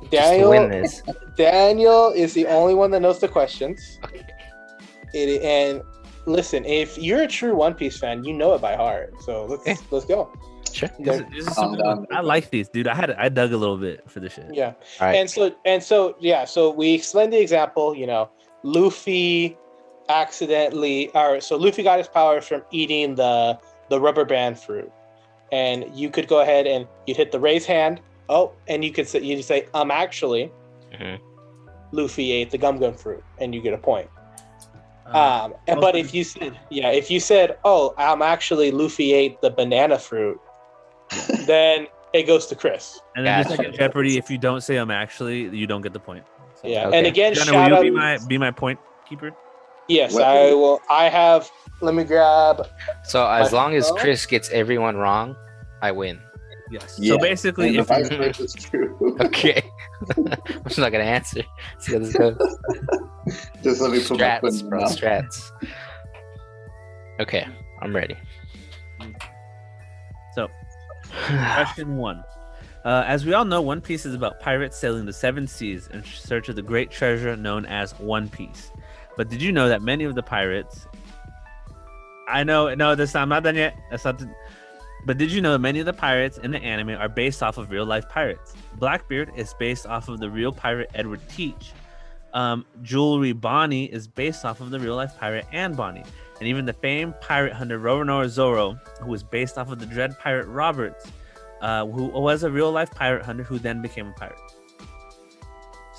to Daniel, win this. Daniel is the only one that knows the questions. Okay. And listen, if you're a true One Piece fan, you know it by heart. So let's go. Sure. This is something I like these, dude. I dug a little bit for this shit. Yeah. All right. So we explained the example. Luffy Luffy got his powers from eating the rubber band fruit, and you could go ahead and you'd hit the raise hand. Oh, and you say actually, Mhm. Luffy ate the gum fruit, and you get a point. Um, But if you said, oh, actually Luffy ate the banana fruit, then it goes to Chris. and then just Gotcha. like in Jeopardy, if you don't say actually, you don't get the point. So, Yeah, Okay. and again, Gunnar, shout will you out. be my point keeper? Yes, What- I will. I have. Let me grab. So as My long as phone? Chris gets everyone wrong, I win. Yes. Yeah. So basically, And the if vice you, versa is true. Okay. I'm just not gonna answer. See how this goes. Just let me put my foot Strats, in bro. your mouth. Strats. Okay, I'm ready. so question 1. As we all know, One Piece is about pirates sailing the 7 seas in search of the great treasure known as One Piece. But did you know that many of the pirates? I'm not done yet. But did you know that many of the pirates in the anime are based off of real life pirates? Blackbeard is based off of the real pirate Edward Teach. Jewelry Bonnie is based off of the real life pirate Anne Bonnie. And even the famed pirate hunter Roronoa Zoro, who was based off of the dread pirate Roberts, who was a real life pirate hunter who then became a pirate.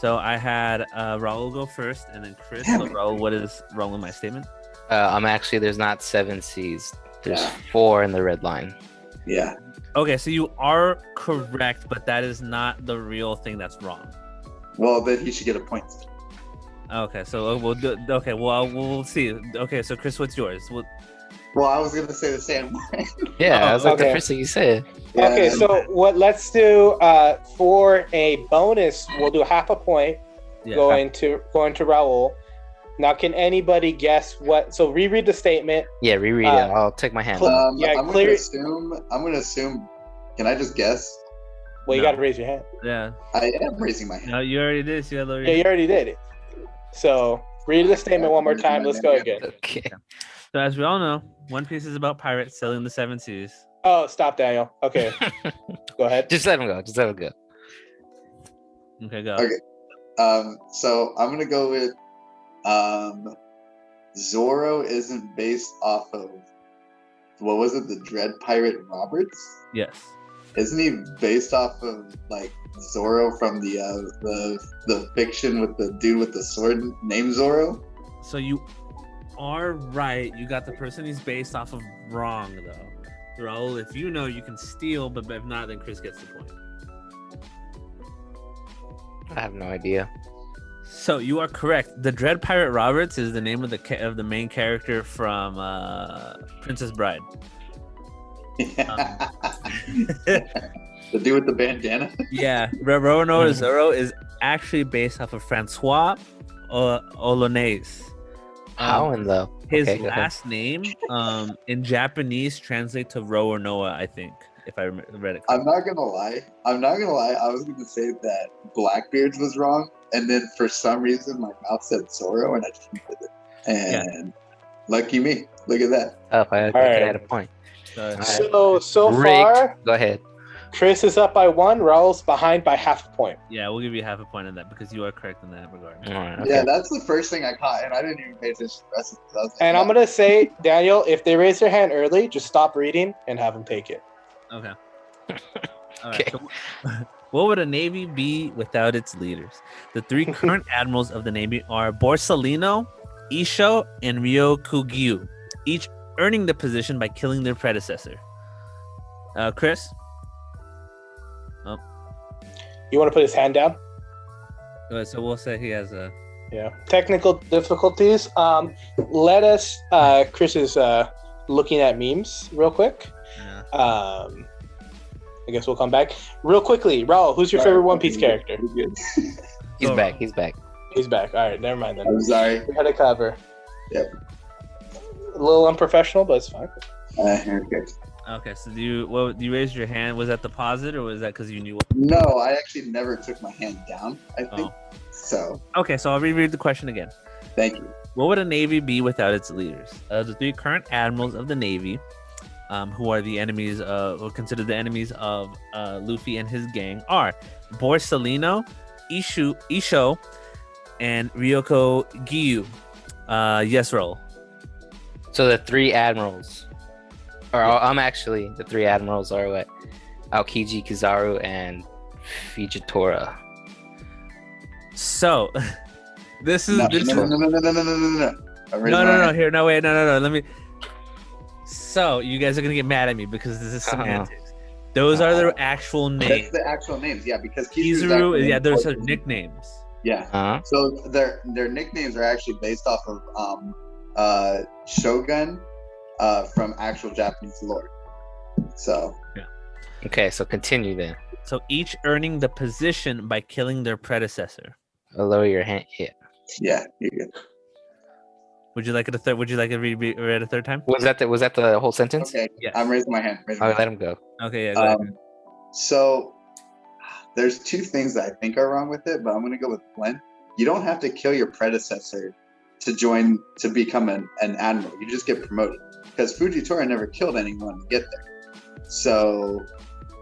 So I had Raul go first, and then Chris. So Raul, what is wrong with my statement? There's not 7 C's. There's Yeah. 4 in the red line. Yeah. Okay, so you are correct, but that is not the real thing that's wrong. Well, then he should get a point. Okay, so we'll do. Okay, well we'll see. Okay, so Chris, what's yours? Well, I was gonna say the same way. Yeah, that was like the okay. first thing you said. Yeah, Okay, and- so let's do for a bonus. We'll do half a point Yeah. going to Raul. Now, can anybody guess what? So reread the statement. Yeah, reread it. I'll take my hand. Yeah, I'm clear- gonna assume. Can I just guess? Well, you No. got to raise your hand. Yeah. I am raising my hand. No, you already did. So you gotta lower Yeah, your- you already did it. So read the statement one more time. Let's go again. Okay. So as we all know, One Piece is about pirates sailing the 7 seas. Oh, stop, Daniel. Okay, go ahead. Just let him go. Just let him go. Okay, go. Okay. So I'm gonna go with Zoro isn't based off of what was it? The Dread Pirate Roberts? Yes. Isn't he based off of like Zoro from the fiction with the dude with the sword named Zoro? So you are right. You got the person he's based off of wrong though. Raul, if you know, you can steal, but if not, then Chris gets the point. I have no idea. So you are correct. The Dread Pirate Roberts is the name of the main character from Princess Bride. The dude with the bandana. Yeah, Roanoke Zoro is actually based off of Francois Olonais. How in the His okay, go ahead. last name in Japanese translates to Roanoke, I think, if I read it correctly. I'm not gonna lie. I was gonna say that Blackbeard's was wrong, and then for some reason my mouth said Zoro, and I just did it. And lucky me. Look at that. Oh, I had a point. So Rigged. far, Go ahead. Chris is up by 1. Raul's behind by half a point. Yeah, we'll give you half a point on that because you are correct in that regard. All right, okay. Yeah, that's the first thing I caught, and I didn't even pay attention to the rest of it. I was like, And I'm gonna say, Daniel, if they raise their hand early, just stop reading and have them take it. Okay. All Okay. right. So, what would a navy be without its leaders? The 3 current admirals of the navy are Borsalino, Isho, and Ryokugyu, each earning the position by killing their predecessor. Chris? You want to put his hand down? So we'll say he has a. Yeah. Technical difficulties. Let us. Chris is looking at memes real quick. Yeah. I guess we'll come back real quickly. Raul, who's your favorite One Piece character? He's So- back. He's back. He's back. All right, never mind then. I'm sorry. We had a cover. Yep. A little unprofessional, but it's fine. Okay. Okay, so you raised your hand? Was that the deposit or was that because you knew? No, I actually never took my hand down. I think Oh. so. Okay, so I'll reread the question again. Thank you. What would a navy be without its leaders? The 3 current admirals of the navy, who are the enemies or considered the enemies of Luffy and his gang, are Borsalino, Isho, and Ryoko Giyu. Yes, Raul. So the 3 admirals, or actually the 3 admirals are what? Aokiji, Kizaru, and Fujitora. So, this is No, this no, is- no, no, no, no, no, no, no, no. I raised my no. hand. Here, no, wait, no. Let me. So you guys are gonna get mad at me because this is Uh-huh. semantics. Those are their actual That's names. the actual names, yeah, because Kizaru's actual Kizaru, yeah, name there's was- nicknames. Yeah. Huh? So their nicknames are actually based off of Shogun from actual Japanese lore. So Okay, so continue then. So each earning the position by killing their predecessor. I'll lower your hand. Yeah. yeah, you're good. Would you like it a third? Would you like it read a third time? Was that the whole sentence? Okay, Yes. I'm raising my hand. I'll let him go. Okay, yeah. Go ahead. So there's 2 things that I think are wrong with it, but I'm gonna go with one. You don't have to kill your predecessor to become an admiral. You just get promoted because Fujitora never killed anyone to get there. So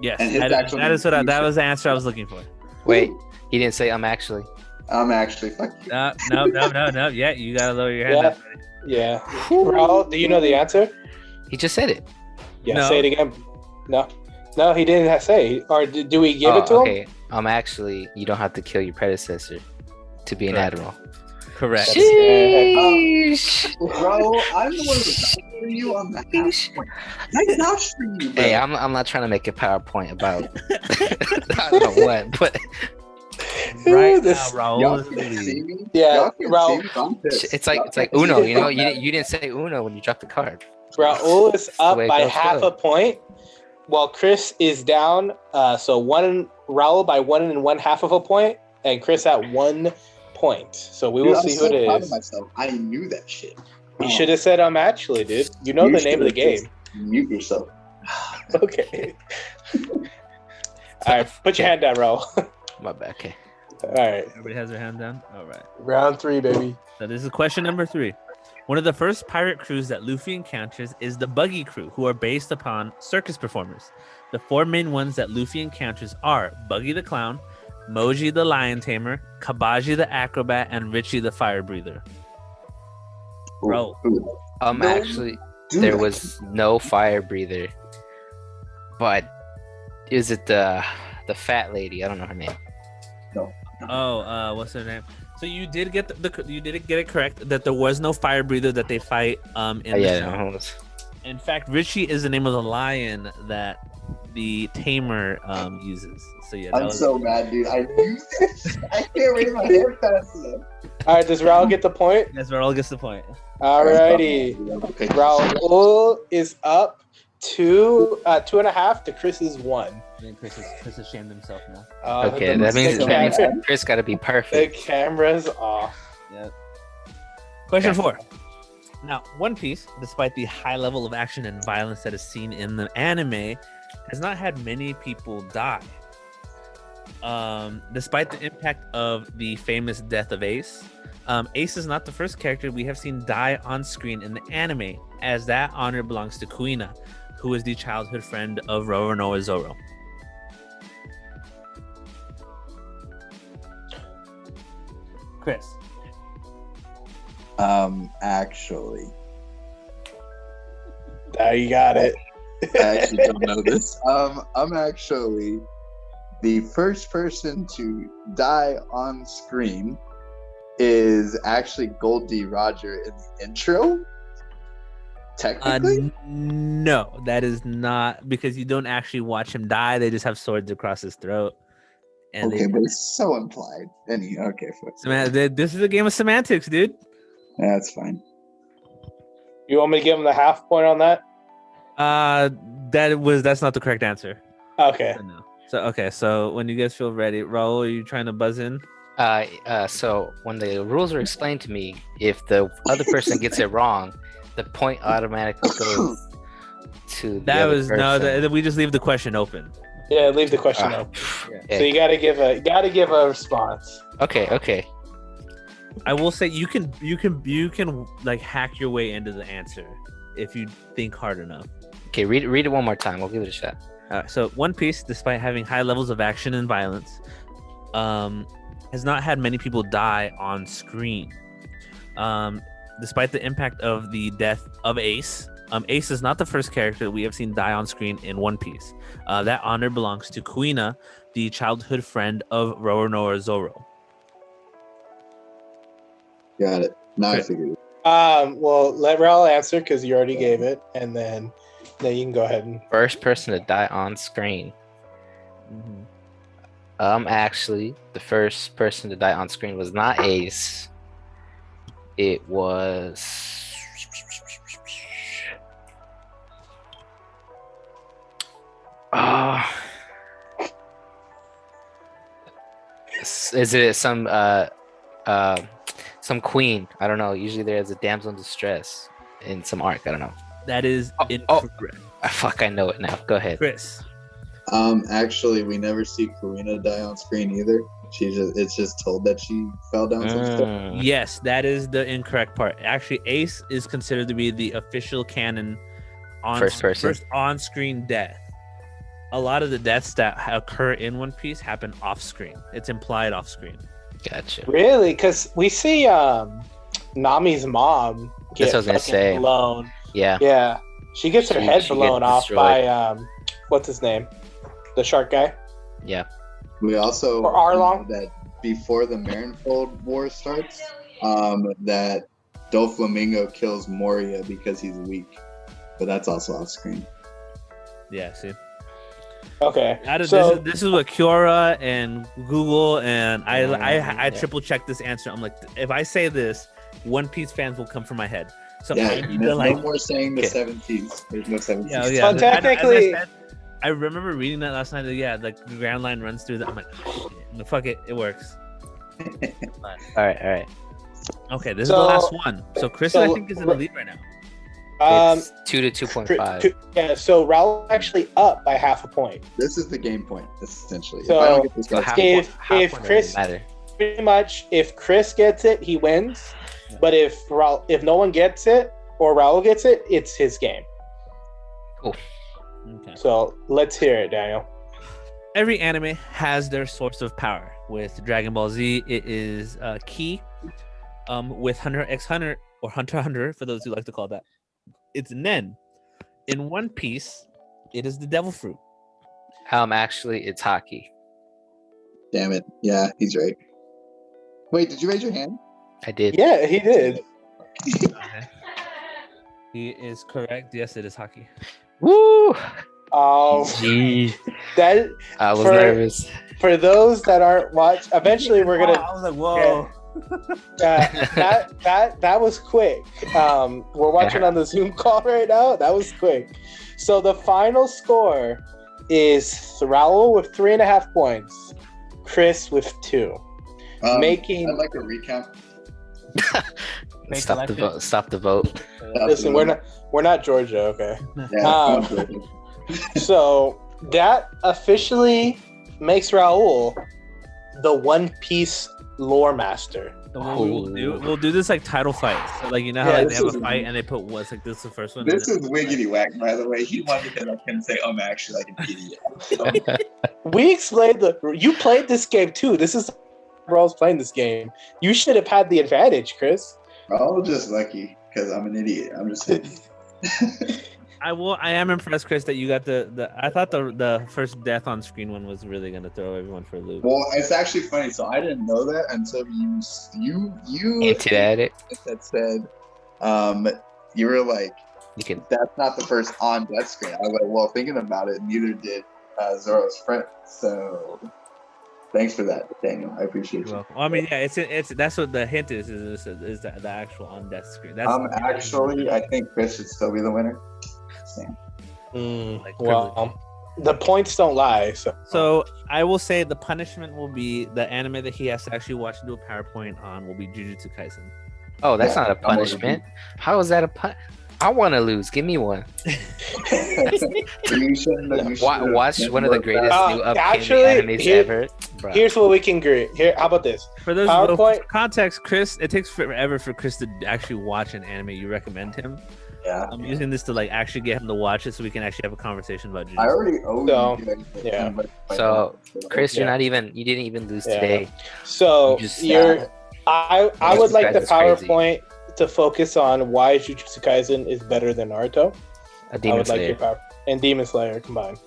Yes, and his that actual is what name is that Isho. was the answer I was looking for. Wait, he didn't say I'm actually. I'm actually fuck you. No. Yeah, you gotta lower your hand. Yeah. up. Yeah. Raul, do you know the answer? He just said it. Yeah. No. Say it again. No, he didn't say. Or do we give it to him? Okay. Actually, you don't have to kill your predecessor to be an Correct. admiral. Correct. Sheesh. Bro, I'm the one who vouched for you on that. I vouched for you, bro. Hey, I'm not trying to make a PowerPoint about I don't know what, but Right now, This- Raul Y'all is the can't see lead. me. Yeah, Y'all can't Raul. see me, so I'm pissed. it's Y'all like can't Uno. see You know, me. you didn't say Uno when you dropped the card. Raul is up way it by goes, half go. a point, while Chris is down. So Raul by 1 1/2 of a point, and Chris at 1 point. So we will Dude, I'm see so who it proud of is. myself. I knew that shit. You should have said I'm actually, dude. You know You the name of the should've game. just Mute yourself. Okay. All right, put your hand down, Raul. My bad. Okay. All right, Everybody has their hand down. All right. round 3, baby. So this is question number 3. One of the first pirate crews that Luffy encounters is the Buggy Crew, who are based upon circus performers. The 4 main ones that Luffy encounters are Buggy the Clown, Moji the Lion Tamer, Kabaji the Acrobat, and Richie the Fire Breather. Bro. Ooh. No, Actually, dude, there I was no fire breather, but is it the fat lady? I don't know her name. Oh, what's her name? So you did get you did get it correct that there was no fire breather that they fight in Oh, the yeah, show. no, In fact, Richie is the name of the lion that the tamer uses. So yeah, I'm so mad, dude. I knew this. I can't read my hair fast enough. All right, does Raul get the point? That's where all gets the point. Alrighty. Okay. Raul is up 2.5 to Chris's 1. I think Chris has shamed himself now. Okay, that means the Chris got to be The perfect. camera's off. Yep. Question 4. Now, One Piece, despite the high level of action and violence that is seen in the anime, has not had many people die. Despite the impact of the famous death of Ace, Ace is not the first character we have seen die on screen in the anime, as that honor belongs to Kuina, who is the childhood friend of Roronoa Zoro. Chris. Actually, Now you got it. I actually don't know this. I'm actually the first person to die on screen is actually Goldie Roger in the intro. Technically, No, that is not, because you don't actually watch him die. They just have swords across his throat. And okay, but it's so implied. Okay, this is a game of semantics, dude. that's fine. You want me to give him the half point on that? That's not the correct answer. Okay. So no. So when you guys feel ready, Raul, are you trying to buzz in? So when the rules were explained to me, if the other person gets it wrong, the point automatically goes to the other person. We just leave the question open. Yeah, leave the question open. Okay. So you gotta give a response. Okay. I will say you can like hack your way into the answer if you think hard enough. Okay, read it one more time. We'll give it a shot. So One Piece, despite having high levels of action and violence, has not had many people die on screen. Despite the impact of the death of Ace, Ace is not the first character we have seen die on screen in One Piece. That honor belongs to Kuina, the childhood friend of Roronoa Zoro. Got it. Now I figured it. Well, let Raul answer because you already gave it, and then you can go ahead and. First person to die on screen. Actually, the first person to die on screen was not Ace. It was. Is it some queen? I don't know. Usually there's a damsel in distress in some arc. I don't know. That is incorrect. Fuck, I know it now. Go ahead. Chris. Actually, we never see Karina die on screen either. It's just told that she fell down some stuff. Yes, that is the incorrect part. Actually, Ace is considered to be the official canon first on-screen death. A lot of the deaths that occur in One Piece happen off-screen. It's implied off-screen. Gotcha. Really? Because we see Nami's mom get blown. Yeah. Yeah. She gets her head blown off by what's his name? The shark guy. Yeah. We also or Arlong. know that before the Marineford War starts, that Doflamingo kills Moria because he's weak, but that's also off screen. Yeah. See. Okay. This is what Kiora and Google and I triple checked this answer. I'm like, if I say this, One Piece fans will come for my head. So yeah, I need no to, like, more saying the 17s. There's no 17s. Yeah. So technically, I remember reading that last night. Yeah, like the Grand Line runs through that. I'm like, oh, shit. Fuck it, it works. All right. Okay, this is the last one. So Chris, I think, is in the lead right now. It's 2 to 2.5. Yeah, so Raul actually up by half a point. This is the game point, essentially. So, if I don't get this right, if Chris pretty much if Chris gets it, he wins. Yeah. But if no one gets it or Raul gets it, it's his game. Cool. Okay. So let's hear it, Daniel. Every anime has their source of power. With Dragon Ball Z, it is Ki. With Hunter x Hunter or Hunter x Hunter, for those who like to call that, it's Nen. In One Piece, it is the Devil Fruit. Actually, it's Haki. Damn it. Yeah, he's right. Wait, did you raise your hand? I did. Yeah, he did. He is correct. Yes, it is hockey. Woo! Oh, Gee, that I was For- nervous. for those that aren't watch, eventually we're gonna. I was like, whoa. That was quick. We're watching on the Zoom call right now. That was quick. So the final score is Raul with 3.5 points, Chris with 2. Making. I'd like a recap. Stop the vote. Stop the vote. Listen, we're not Georgia, okay? Yeah, Um, So that officially makes Raul the One Piece lore master. So what we'll do this like title fight. So like you know how Yeah, like, they this have a is- fight and they put what's like this is the first one. This and is wiggity whack, by the way. He wanted to I can say I'm actually like an idiot. We explained you played this game too. This is Raul's playing this game. You should have had the advantage, Chris. I was just lucky because I'm an idiot. I'm just I am impressed, Chris, that you got the. I thought the first death on screen one was really gonna throw everyone for a loop. Well, it's actually funny. So I didn't know that until you Hinted at it. that said, you were like, You can. that's not the first on death screen. I was like, well, thinking about it, neither did Zoro's friend. So thanks for that, Daniel. I appreciate you. Well, I mean, yeah, it's that's what the hint is the actual on death screen. That's Actually, I think Chris should still be the winner. Like Well, the points don't lie. So I will say the punishment will be the anime that he has to actually watch and do a PowerPoint on will be Jujutsu Kaisen. Oh, that's Yeah, not a punishment. How is that a pun? I want to lose. Give me one. You shouldn't. Watch one of the greatest new upcoming actually, animes ever. Bruh. Here's what we can agree. Here, how about this? For those PowerPoint- for context, Chris, it takes forever for Chris to actually watch an anime you recommend him. Yeah. I'm using this to like actually get him to watch it so we can actually have a conversation about Jujutsu. I already owe So, you. guys. yeah. So, Chris, you're Yeah. not even. You didn't even lose Yeah. today. So You just- I would like the That's crazy. PowerPoint to focus on why Jujutsu Kaisen is better than Naruto. A I Demon would like Slayer. your power and Demon Slayer combined.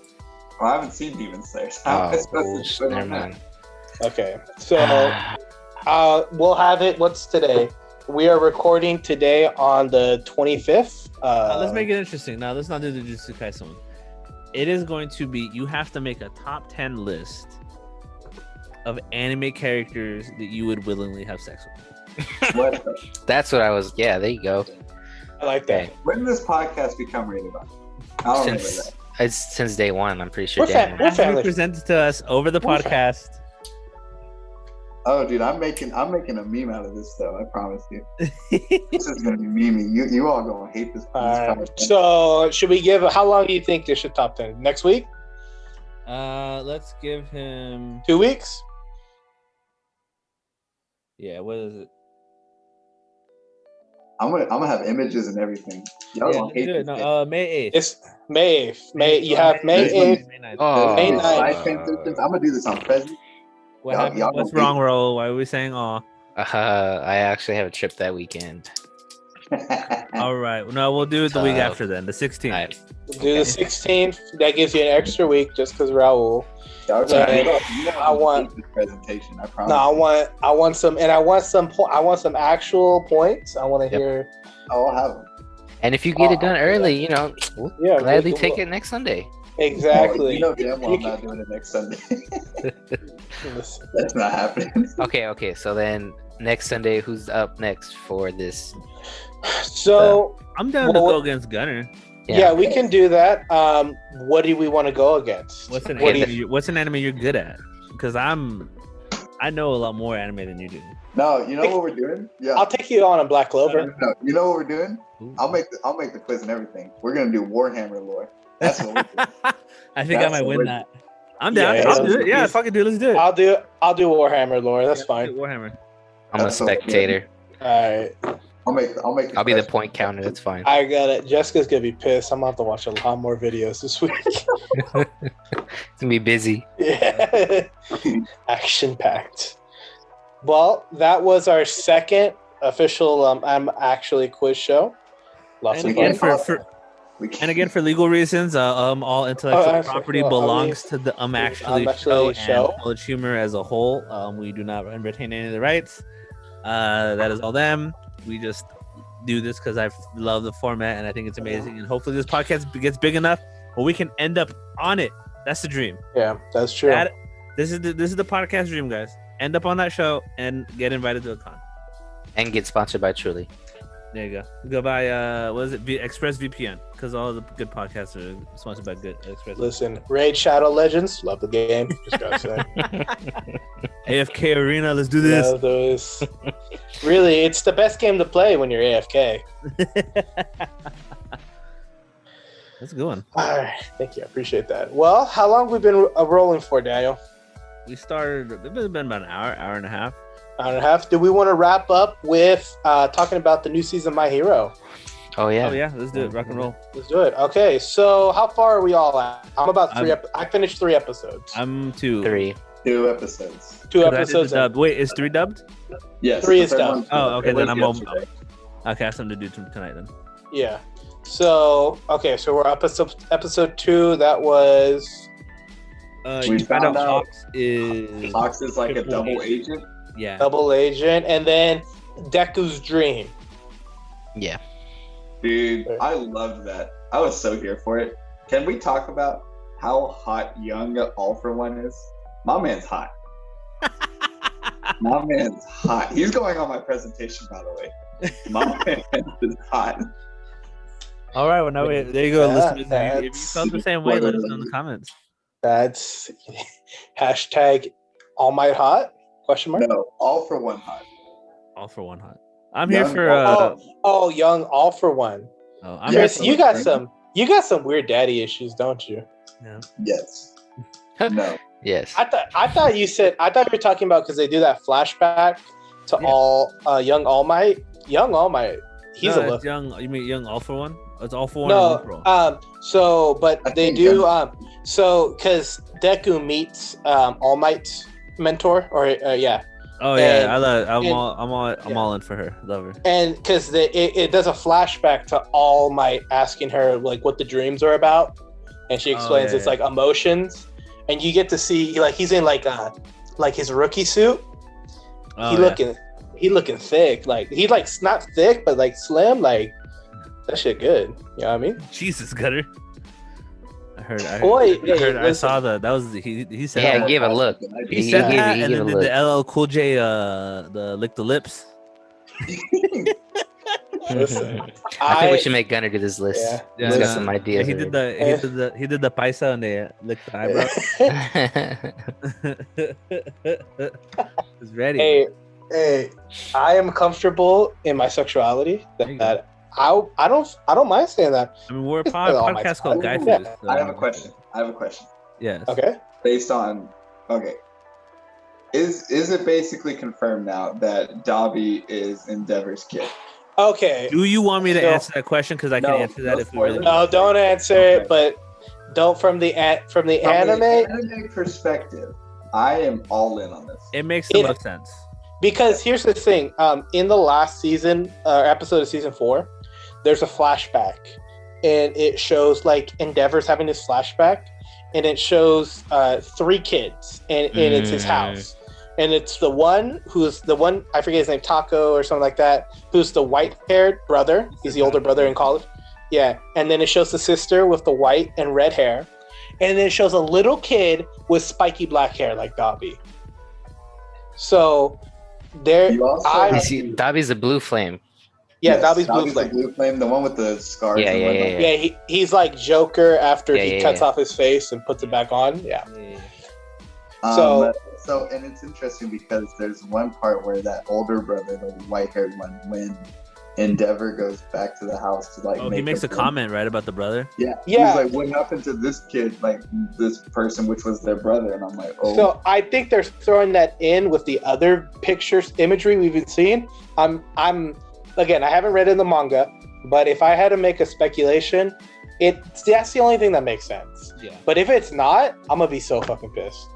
Well, I haven't seen Demon Slayer. So Oh, I'm supposed to bullshit. put it Never on that. mind. Okay, so we'll have it. What's today? We are recording today on the 25th. Let's make it interesting. Now, let's not do the Jujutsu Kaisen one. It is going to be you have to make a top 10 list of anime characters that you would willingly have sex with. What? That's what I was. Yeah, there you go. I like that. Okay. When did this podcast become rated on? I don't remember Since that. it's since day one, I'm pretty sure. We're fat. Daniel. We're Has to be family. presented to us over the We're podcast. Oh, dude, I'm making a meme out of this though. I promise you. This is gonna be memey. You all gonna hate this. All right. podcast. So should we give? How long do you think this should top 10? Next week? Let's give him. 2 weeks? Yeah, what is it? I'm gonna have images and everything. Y'all Yeah, gonna let's hate do this. it. No, game. May 8th. It's May 8th. You have May 8th. May 9th. Oh, May There's 9th. live transitions. I'm gonna do this on President. What y'all- happened? y'all What's gonna wrong, Raul? Why are we saying aw? I actually have a trip that weekend. All right. No, we'll do it the week Uh, after then, the 16th. Alright. Do the 16th. That gives you an extra week just because Raul. Y'all Yeah, gonna I want- hate this presentation. I promise. No, I want some, and I want some actual points. I want to Yep. hear. I'll have them. And if you get it done early, you know, we'll Yeah, gladly we'll- take it next Sunday. Exactly. You know damn well I'm not doing it next Sunday. Listen, That's not happening. Okay. So then next Sunday, who's up next for this? So I'm down Well, to go against Gunner. yeah. We can do that. What do we want to go against? What's an What do anime? What's an anime you're good at? Because I know a lot more anime than you do. No, you know what we're doing? Yeah. I'll take you on a Black Clover. No, you know what we're doing? Ooh. I'll make the quiz and everything. We're gonna do Warhammer lore. That's what we're doing. I think I That's might win what- that. I'm down. Yeah, I'll do yeah. it. Yeah, fucking do it. Let's do it. I'll do Warhammer lore. That's Yeah, fine. Warhammer. I'm a That's so good. spectator. All right. I'll make I'll be the question. point counter. That's fine. I got it. Jessica's gonna be pissed. I'm gonna have to watch a lot more videos this week. It's gonna be busy. Yeah. Action packed. Well, that was our second official I'm actually quiz show. Lots And of again, fun. We can't- and again, for legal reasons, all intellectual Oh, property well, I belongs to the Actually Actually show. and College Humor as a whole. We do not retain any of the rights. That is all them. We just do this because I love the format and I think it's amazing. And hopefully this podcast gets big enough where we can end up on it. That's the dream. Yeah, that's true. This is the podcast dream, guys. End up on that show and get invited to a con. And get sponsored by Truly. There you go. Go buy what is it? ExpressVPN, because all the good podcasts are sponsored by good Express. Listen, Raid Shadow Legends, love the game. Just gotta say. AFK Arena, let's do this. Yeah, those. Really, it's the best game to play when you're AFK. That's a good one. All right, thank you. I appreciate that. Well, how long have we been rolling for, Daniel? We started. It's been about an hour and a half. Hour and a half. Do we want to wrap up with talking about the new season of My Hero? Oh yeah. Oh yeah. Let's do it. Rock and roll. Let's do it. Okay. So how far are we all at? I'm about three. I finished 3 episodes. I'm 2. 3. 2 episodes. 2 episodes. Dubbed. Wait, is 3 dubbed? Yes. 3 the is third done. one's Oh, okay. it Then was I'm all. yesterday. Okay, I have something to do tonight then. Yeah. So okay. So we're episode 2. That was. You find out found out Fox is like a triple double agent. Yeah. Double Agent, and then Deku's Dream. Yeah. Dude, I loved that. I was so here for it. Can we talk about how hot young All For One is? My man's hot. My man's hot. He's going on my presentation, by the way. My man is hot. All right. Well, now there you go, listeners. If you that's- felt the same way, let us know in the comments. That's hashtag All Might Hot? Question mark. No, All For One hot. All for one hot. I'm here Young for. Young All For One. I'm Chris, here you got some weird daddy issues, don't you? Yeah. Yes. No. Yes. I thought you were talking about because they do that flashback to Yeah. Young All Might. Young All Might. He's No, a it's young. You mean young all for one? It's all for one. no. And one for all. So but I they think do Young- because Deku meets All Might's mentor or yeah. Oh yeah, and- I'm and- all in for her. Love her. And because it does a flashback to All Might asking her like what the dreams are about, and she explains yeah, it's yeah. like emotions, and you get to see like he's in like his rookie suit. Oh, He looking thick, like he's like not thick but like slim, like that shit good. You know what I mean? Jesus, Gutter. I heard. Boy, I saw that. That was he said. Yeah, that. give a look. He said He that, gave and then a did look. the LL Cool J the lick the lips. Listen, I think we should make Gunner do this list. Yeah. Yeah, He's got no, some Yeah, ideas. he did the paisa and they licked the eyebrow. It's ready. Hey, I am comfortable in my sexuality. There you That I don't mind saying that. I mean, we're a It's not all my podcast called time. Gaifus. Yeah. so- I have a question. Yes. Okay. Based on is it basically confirmed now that Dobby is Endeavor's kid? Okay. Do you want me to So- answer that question? Because I can No, answer that no if we really. spoilers. No, don't answer it. But don't from the anime. From the anime perspective, I am all in on this. It makes the It- most sense. Because here's the thing. In the last season, episode of season 4, there's a flashback, and it shows like Endeavor's having this flashback, and it shows 3 kids, and it's his house, and it's the one I forget his name, Taco or something like that, who's the white-haired brother. He's the older brother in college. Yeah, and then it shows the sister with the white and red hair, and then it shows a little kid with spiky black hair like Dobby. So there, You also I- You have see, to- Dobby's a blue flame. yeah, Yes, Dobby's blue the flame. blue flame, the one with the scars. Yeah, and yeah, whatnot. yeah, Yeah, he's like Joker after he Yeah, cuts yeah. off his face and puts it back on. Yeah. So and it's interesting because there's one part where that older brother, the white-haired one, when Endeavor goes back to the house to like. Oh, he makes a comment right about the brother. Yeah. Yeah. He's like, "What happened to this kid? Like this person, which was their brother?" And I'm like, "Oh." So I think they're throwing that in with the other pictures, imagery we've been seeing. I'm again, I haven't read in the manga, but if I had to make a speculation, that's the only thing that makes sense. Yeah. But if it's not, I'm gonna be so fucking pissed.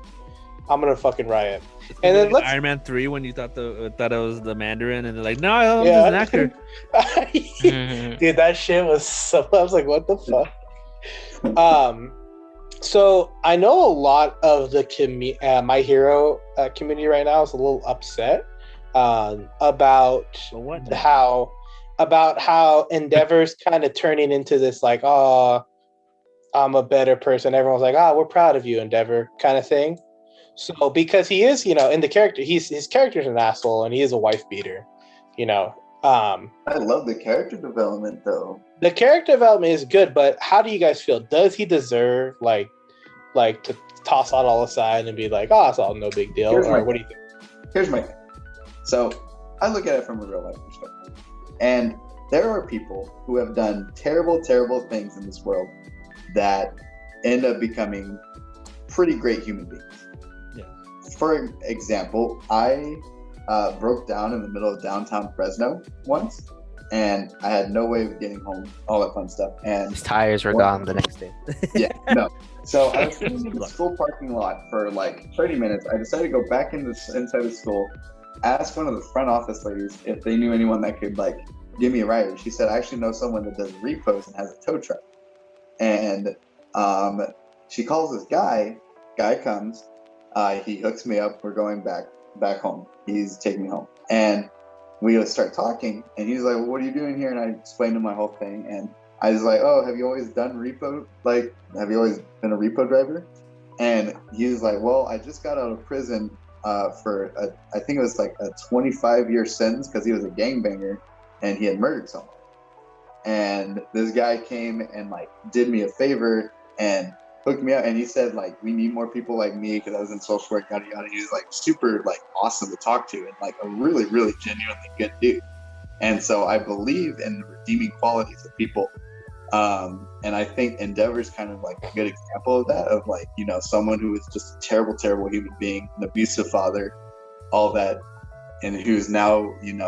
I'm gonna fucking riot. And then let's- Iron Man 3 when you thought it was the Mandarin and they're like, no, I'm Yeah. just an actor. Dude, that shit was so. I was like, what the fuck? So I know a lot of the My Hero community right now is a little upset about But what? how about how Endeavor's kind of turning into this like, oh, I'm a better person. Everyone's like, we're proud of you, Endeavor, kind of thing. So because he is, in the character, his character's an asshole and he is a wife beater, I love the character development though. The character development is good, but how do you guys feel? Does he deserve like to toss that all aside and be like, it's all no big deal? Or what do you think? Here's my thing. So I look at it from a real life perspective. And there are people who have done terrible, terrible things in this world that end up becoming pretty great human beings. Yeah. For example, I broke down in the middle of downtown Fresno once, and I had no way of getting home, all that fun stuff. And His tires were gone the next day. Yeah, no. So I was sitting in the school parking lot for like 30 minutes. I decided to go back inside the school, ask one of the front office ladies if they knew anyone that could like give me a ride. She said, I actually know someone that does repos and has a tow truck. And she calls this guy comes, he hooks me up. We're going back home. He's taking me home. And we start talking, and he's like, well, what are you doing here? And I explained him my whole thing. And I was like, oh, have you always done repo? Like, have you always been a repo driver? And he was like, well, I just got out of prison for, I think it was like a 25-year sentence because he was a gangbanger and he had murdered someone. And this guy came and like did me a favor and hooked me up. And he said, like, we need more people like me because I was in social work, yada, yada. He was like super like awesome to talk to and like a really, really genuinely good dude. And so I believe in the redeeming qualities of people. And I think Endeavor's kind of like a good example of that, of like, someone who was just a terrible, terrible human being, an abusive father, all that, and who's now, and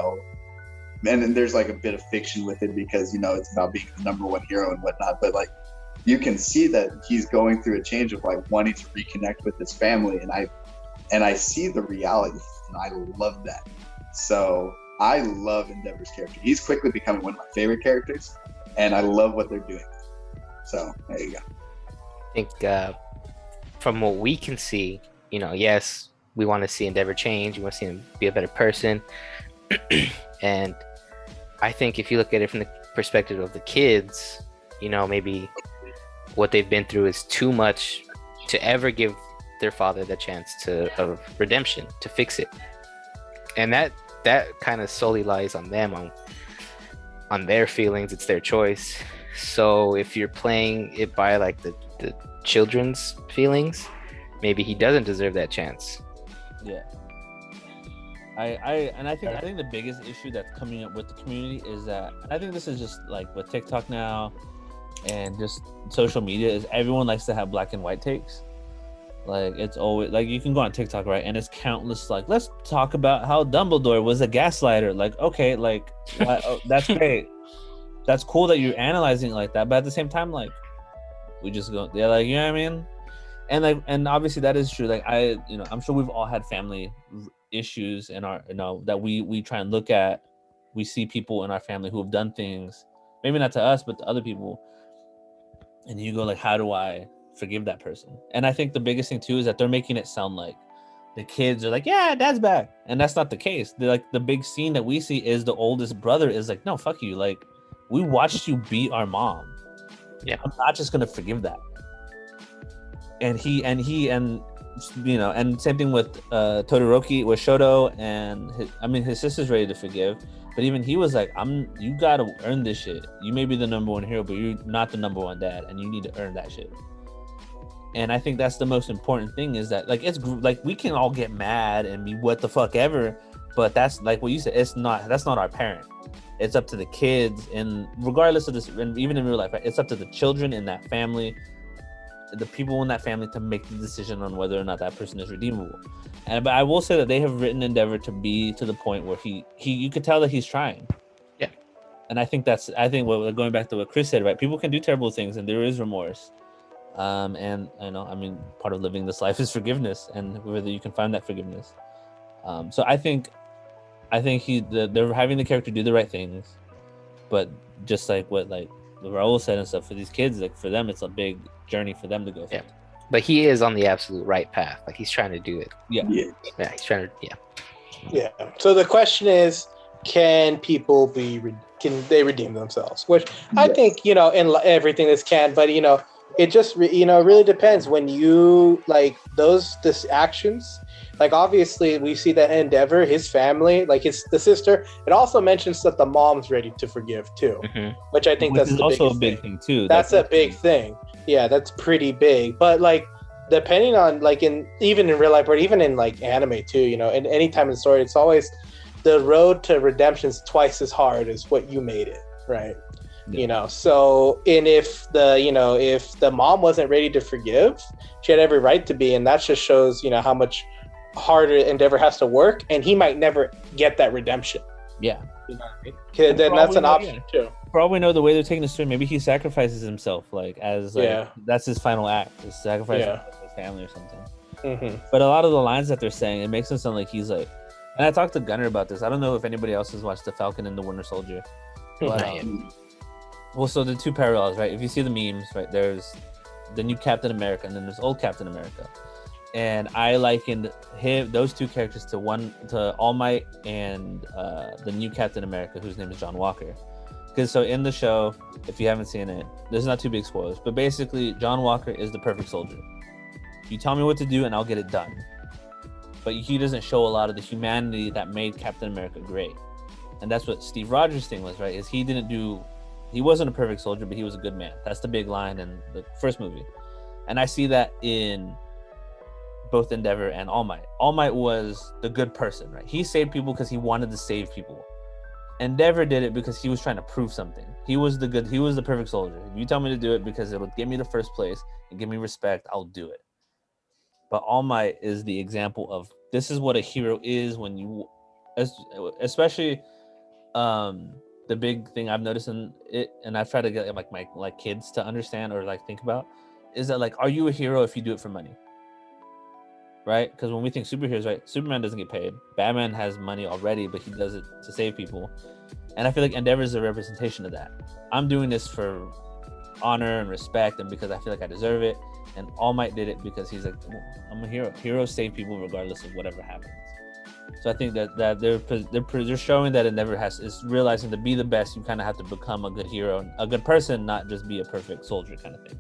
then there's like a bit of fiction with it because, it's about being the number one hero and whatnot, but like, you can see that he's going through a change of like wanting to reconnect with his family. And I see the reality and I love that. So I love Endeavor's character. He's quickly becoming one of my favorite characters. And I love what they're doing. So there you go. I think from what we can see, yes, we want to see Endeavor change. We want to see him be a better person. And I think if you look at it from the perspective of the kids, maybe what they've been through is too much to ever give their father the chance of redemption, to fix it. And that kind of solely lies on them, on their feelings. It's their choice. So if you're playing it by like the children's feelings, maybe he doesn't deserve that chance. Yeah. I think the biggest issue that's coming up with the community is that, I think this is just like with TikTok now and just social media, is everyone likes to have black and white takes. Like, it's always like, you can go on TikTok, right, and it's countless like, let's talk about how Dumbledore was a gaslighter. Like, okay, like that's great, that's cool that you're analyzing it like that, but at the same time, like, we just go, yeah, like, you know what I mean? And like, and obviously that is true. Like, I'm sure we've all had family issues in our, that we try and look at. We see people in our family who have done things, maybe not to us, but to other people, and you go like, how do I forgive that person? And I think the biggest thing too is that they're making it sound like the kids are like, yeah, dad's back, and that's not the case. They're like, the big scene that we see is the oldest brother is like, no, fuck you, like, we watched you beat our mom. Yeah, I'm not just gonna forgive that. And and same thing with Todoroki, with Shoto, and his sister's ready to forgive, but even he was like, you gotta earn this shit. You may be the number one hero, but you're not the number one dad, and you need to earn that shit. And I think that's the most important thing, is that, like, it's like, we can all get mad and be what the fuck ever, but that's like what you said, that's not our parent. It's up to the kids, and regardless of this, and even in real life, right, it's up to the children in that family, the people in that family, to make the decision on whether or not that person is redeemable. But I will say that they have written Endeavor to be to the point where he you could tell that he's trying. Yeah. And I think what, going back to what Chris said, right, people can do terrible things and there is remorse. And part of living this life is forgiveness, and whether you can find that forgiveness. So I think they're having the character do the right things, but just like what like Raul said and stuff, for these kids, like, for them, it's a big journey for them to go through. Yeah, but he is on the absolute right path. Like, he's trying to do it. Yeah, he's trying to. So the question is, can people be they redeem themselves, which I think, in everything this can, but it just really depends when you like this actions. Like obviously we see that Endeavor, his family, like the sister, it also mentions that the mom's ready to forgive too, which I think that's also a big thing too. That's a big thing. Yeah, that's pretty big. But like depending on like even in real life or even in like anime too, in any time in the story, it's always the road to redemption is twice as hard as what you made it, right? So and if the mom wasn't ready to forgive, she had every right to be, and that just shows how much harder Endeavor has to work, and he might never get that redemption. Yeah, what I mean? Then that's an option too. For all we know, the way they're taking the story, maybe he sacrifices himself, like as that's his final act, is sacrificing his family or something. But a lot of the lines that they're saying, it makes him sound like he's like. And I talked to Gunner about this. I don't know if anybody else has watched The Falcon and the Winter Soldier. But, well, so the two parallels, right? If you see the memes, right, there's the new Captain America and then there's old Captain America. And I likened those two characters to All Might and the new Captain America, whose name is John Walker. Because so in the show, if you haven't seen it, there's not too big spoilers, but basically John Walker is the perfect soldier. You tell me what to do and I'll get it done. But he doesn't show a lot of the humanity that made Captain America great. And that's what Steve Rogers' thing was, right? Is he wasn't a perfect soldier, but he was a good man. That's the big line in the first movie. And I see that in both Endeavor and All Might. All Might was the good person, right? He saved people because he wanted to save people. Endeavor did it because he was trying to prove something. He was the perfect soldier. If you tell me to do it because it'll get me the first place and give me respect, I'll do it. But All Might is the example of this is what a hero is when you, especially the big thing I've noticed in it, and I've tried to get like my kids to understand or like think about, is that like, are you a hero if you do it for money? Right? Because when we think superheroes, right, Superman doesn't get paid. Batman has money already, but he does it to save people. And I feel like Endeavor is a representation of that. I'm doing this for honor and respect and because I feel like I deserve it. And All Might did it because he's like, I'm a hero. Heroes save people regardless of whatever happens. So I think that they're showing that Endeavor is realizing to be the best, you kind of have to become a good hero, a good person, not just be a perfect soldier kind of thing.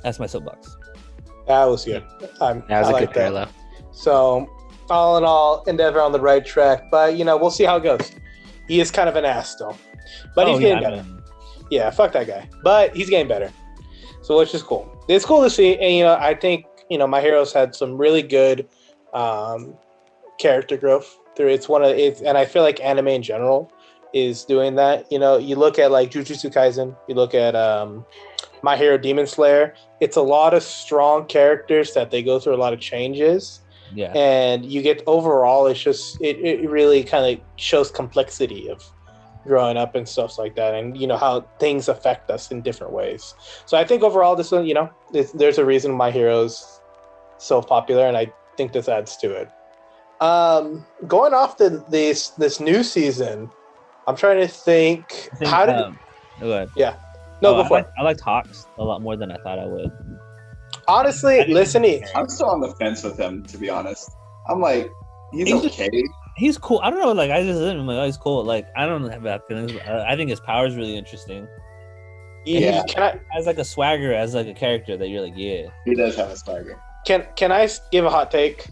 That's my soapbox. That was good. That was a good parallel. So all in all, Endeavor on the right track, but we'll see how it goes. He is kind of an ass still, but he's getting better. Yeah, fuck that guy, but he's getting better. So which is cool. It's cool to see, and I think My Hero's had some really good character growth through. And I feel like anime in general is doing that. You look at like Jujutsu Kaisen, you look at My Hero Demon Slayer. It's a lot of strong characters that they go through a lot of changes. Yeah, and you get overall, it's just it really kind of shows complexity of growing up and stuff like that, and how things affect us in different ways. So I think overall this one, there's a reason My Hero's so popular, and I think this adds to it. Going off this new season, I'm trying to think how did go ahead. Yeah, no, before I liked Hawks a lot more than I thought I would. Honestly, I'm still on the fence with him, to be honest. I'm like, he's okay. He's cool. I don't know. Like I just I'm like, oh, he's cool. Like I don't have bad feelings. I think his power is really interesting. Yeah, as like a swagger, as like a character that you're like, yeah. He does have a swagger. Can I give a hot take?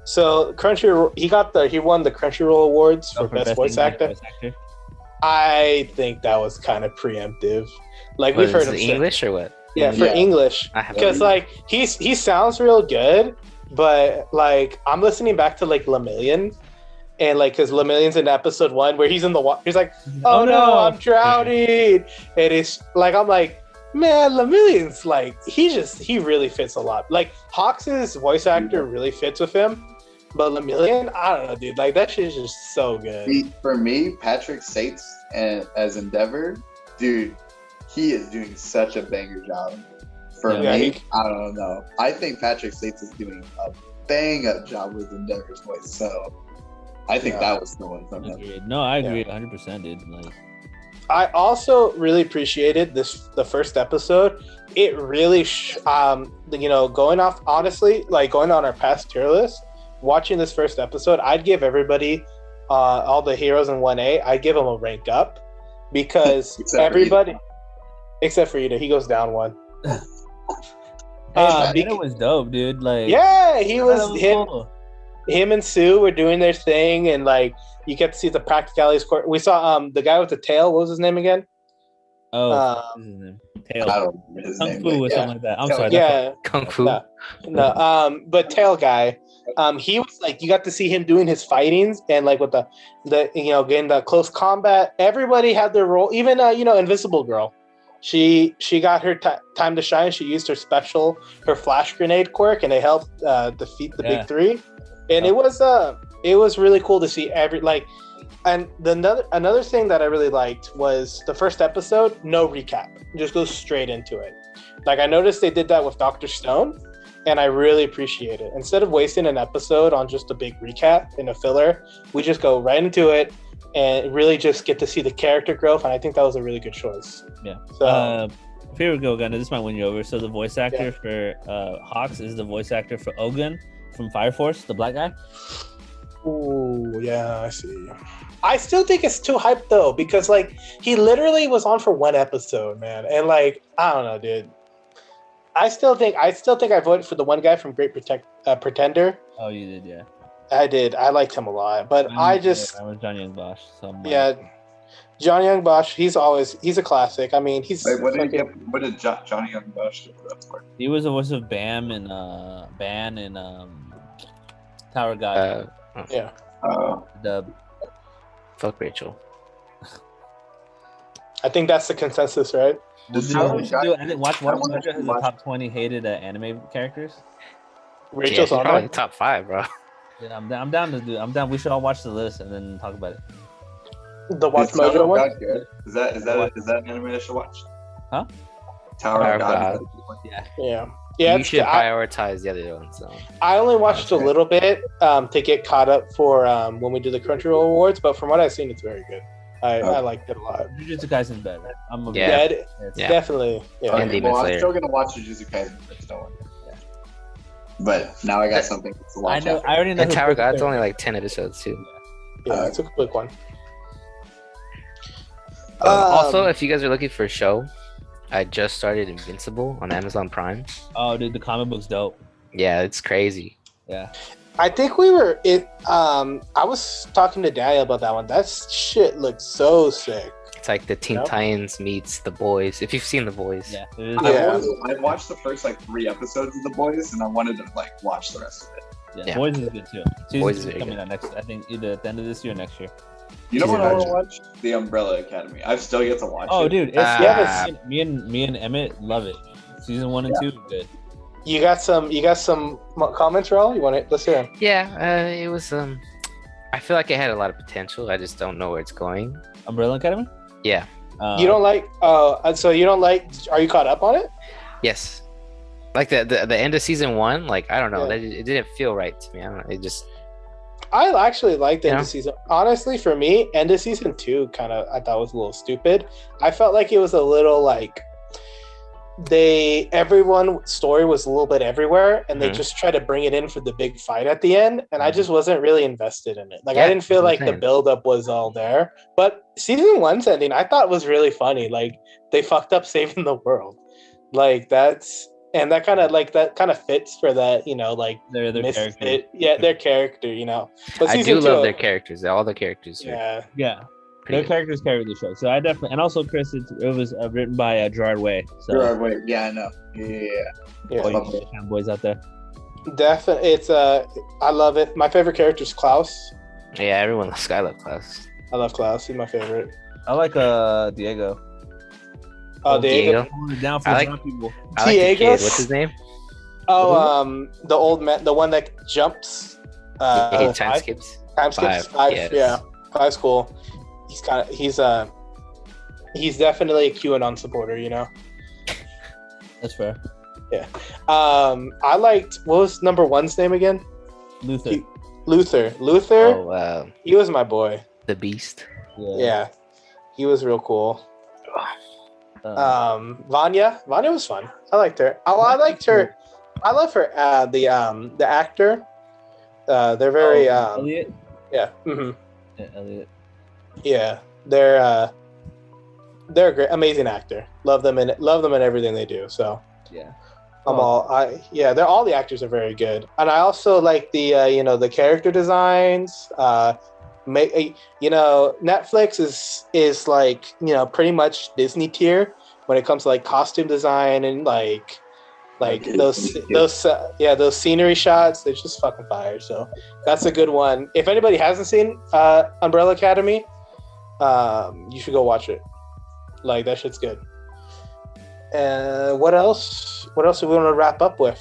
So Crunchyroll, he won the Crunchyroll Awards for best voice actor. I think that was kind of preemptive. Like we've heard him English or what? Yeah, for English, because like he sounds real good, but like I'm listening back to like Lemillion, and like because Lemillion's in episode 1 where he's in the water, he's like, oh no, I'm drowning, and it's like I'm like, man, Lemillion's like he really fits a lot. Like Hawks' voice actor really fits with him, but Lemillion, I don't know, dude, like that shit is just so good. For me, Patrick Sates as Endeavor, dude. He is doing such a banger job. For me, I don't know. I think Patrick Sates is doing a bang-up job with Endeavor's voice. So I think that was the one from him. No, I agree 100%, dude. Like, I also really appreciated the first episode. It really, going off, honestly, like going on our past tier list, watching this first episode, I'd give everybody all the heroes in 1A, I give them a rank up because Except for everybody, except for Ida, he goes down one. Hey, bec- Bayonetta was dope, dude. Like, Yeah, he that was him. cool. Him and Sue were doing their thing, and like you get to see the practicalities. We saw the guy with the tail. What was his name again? Oh, Um, this is him. I Tail. don't remember his Kung name. Fu but or yeah. something like that. I'm Tail- sorry. Yeah, Kung Fu. no. But tail guy, he was like you got to see him doing his fightings and like with the getting the close combat. Everybody had their role. Even Invincible Girl, she got her time to shine. She used her special, her flash grenade quirk, and it helped defeat the big three. And it was really cool to see and another thing that I really liked was the first episode, no recap, just go straight into it. Like I noticed they did that with Dr. Stone, and I really appreciate it. Instead of wasting an episode on just a big recap and a filler, we just go right into it and really just get to see the character growth. And I think that was a really good choice. Yeah. So Here we go, Gunna. This might win you over. So the voice actor for Hawks is the voice actor for Ogun from Fire Force, the black guy. oh yeah, I see. I still think it's too hyped though, because like he literally was on for one episode, man, and like I don't know, dude. I still think I voted for the one guy from Pretender. Oh, you did, yeah. I did. I liked him a lot, but I was John Young Bosch. So John Young Bosch. He's a classic. I mean, he's Wait, what did Johnny Young Bosch do for? He was the voice of Bam and Tower of God. yeah. Dub. Fuck Rachel. I think that's the consensus, right? We'll Does do, Tower we of should do, God- I think watch I wanna has the watch- top 20 hated anime characters. Rachel's yeah, on probably there. top 5, bro. Yeah, I'm down to do. I'm down. We should all watch the list and then talk about it. The Watch Is Tower Mojo of one. God good? Is that an anime I should watch? Huh? Tower of God. Yeah. Yeah. You it's- should I, prioritize the other ones. So. I only watched a Okay. little bit to get caught up for when we do the Crunchyroll Awards, but from what I've seen, it's very good. I Okay. liked it a lot. Jujutsu Kaisen's better. I'm a Yeah. Yeah, it's Yeah. definitely. Yeah. And Demon I'm Slayer. still gonna watch Jujutsu Kaisen first. Don't worry. But now I got something to watch. I know. after. I already know. And who Tower of Chris God's is. only like 10 episodes too. Yeah, it's a quick one. Also, if you guys are looking for a show, I just started Invincible on Amazon Prime. Oh, dude, the comic book's dope. Yeah, it's crazy. Yeah. I think we were it. I was talking to Daniel about that one. That shit looked so sick. It's like the Teen Yep. Titans meets The Boys. If you've seen The Boys. Yeah. It is. Yeah. I watched the first 3 episodes of The Boys, and I wanted to watch the rest of it. Yeah. Yeah. Boys is good too. Season Boys 2 is very coming good. out next. I think either at the end of this year or next year. You know Season what I want nine. to watch? The Umbrella Academy. I've still yet to watch Oh, it. dude, it's Ah. me and Emmett love it. Season 1 and 2 good. You got some comments, Raul? You want it? Let's hear 'em. Yeah, it was. I feel like it had a lot of potential. I just don't know where it's going. Umbrella Academy. Yeah. You don't like? So you don't like? Are you caught up on it? Yes. Like the end of season 1, like I don't know, Yeah. it didn't feel right to me. I don't know. It just I actually liked the end Yeah. of season. Honestly, for me, end of season 2 I thought was a little stupid. I felt like it was a little like everyone's story was a little bit everywhere, and they Mhm. just tried to bring it in for the big fight at the end, and I just wasn't really invested in it. Like Yeah, I didn't feel that's what like I'm the saying. buildup was all there. But season 1's ending, I thought was really funny. Like they fucked up saving the world. Like that kind of fits for that, like their misfit. character. Yeah, their character, But I season do 2, love their characters. All the characters are Yeah. Yeah. pretty Their good. characters carry the show. So I definitely, and also Chris, it was written by Gerard Way. So Gerard Way. Yeah, I know. Yeah. Yeah. all you love it. boys out there. Definitely, I love it. My favorite character is Klaus. Yeah, everyone loves Skylar Class. I love Klaus. He's my favorite. I like Diego. Oh, Diego. Holding it down for I the like- young people. I like the kid. Diego's- What's his name? Oh, the old man, the one that jumps. Time five? skips. Time skips. 5, Five. yes. Yeah, 5's cool. He's definitely a QAnon supporter. That's fair. I liked, what was number 1's name again? Luther. Luther. Oh, He was my boy. the Beast. Yeah, he was real cool. Vanya was fun. I liked her. Oh, I liked her. I love her. The actor. They're very Elliot. yeah. hmm Yeah, Elliot. Yeah, they're a great, amazing actor. Love them in everything they do. So Yeah. they're all the actors are very good, and I also like the the character designs. Netflix is like pretty much Disney tier when it comes to like costume design and like those scenery shots. They're just fucking fire. So that's a good one. If anybody hasn't seen Umbrella Academy, you should go watch it. Like that shit's good. What else? What else do we want to wrap up with?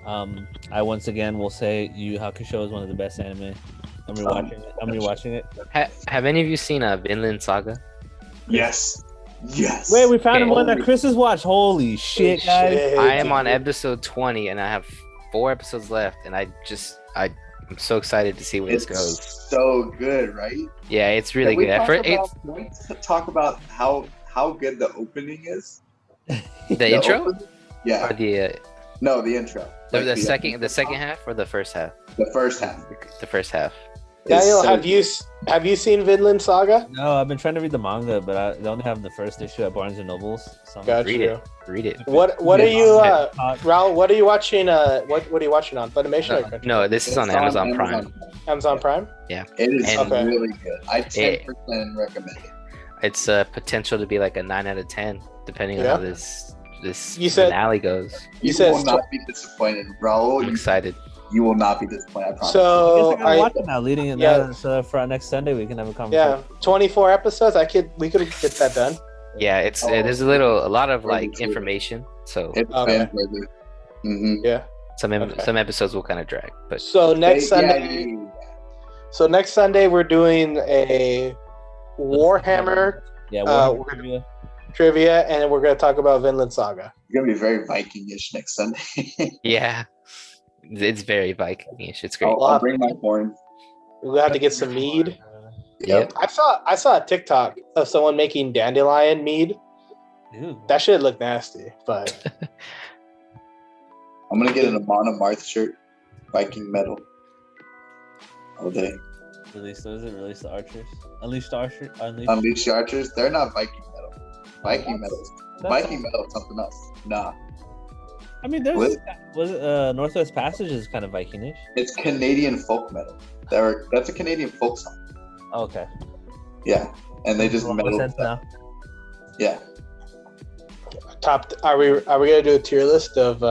I once again will say Yu Yu Hakusho is one of the best anime. I'm rewatching it. Have any of you seen Vinland Saga? Yes. Wait, we found Okay. one that Chris has watched. Holy shit, guys! Shit, I am dude. on episode 20, and I have 4 episodes left, and I'm so excited to see where this It's goes. so good, right? Yeah, it's really good. At first, Can we talk about how good the opening is? the intro opening? Yeah. or the intro. the Like second half or the first half? The first half. The first half. Daniel, It's so have you seen Vinland Saga? No, I've been trying to read the manga, but they only have the first issue at Barnes and Nobles. So Got Read you. it. Read it. What are Yeah. you, Uh, Raul? What are you watching? What are you watching on Funimation or Crunchyroll? No, this is on It's Amazon Prime. Amazon Prime? It is And- really good. I 10% recommend it. It's potential to be like a 9 out of 10, depending on Yeah. how this You said- finale goes. You said will not be disappointed, Raul. I'm excited. You will not be disappointed. I promise. So I gotta watch it now, leading it yeah. now. So for next Sunday, we can have a conversation. 24 episodes. We could get that done. Yeah, it's Oh. there's a lot of Really like true. information, so It's Okay. been really. Mm-hmm. Yeah. some Okay. some episodes will kind of drag, but So next Sunday. So next Sunday we're doing a Warhammer Yeah, we're trivia. trivia, and we're gonna talk about Vinland Saga. It's gonna be very Viking-ish next Sunday. yeah, it's very Viking-ish. It's great. I'll bring my horn. We'll have to get some mead. Yep. I saw a TikTok of someone making dandelion mead. Dude, That shit looked nasty, but I'm gonna get an Amon Amarth shirt, Viking metal, all day. release those. Release the archers. Unleash the archers. Unleash the Archers. They're not Viking metal. Viking metal. That's- Viking metal is something else. Nah, I mean, there's What? was it Northwest Passage is kind of Vikingish. it's Canadian folk metal. That's a Canadian folk song. Oh, okay. Yeah, and they just Makes metal. sense now. Yeah, top. Are we gonna do a tier list of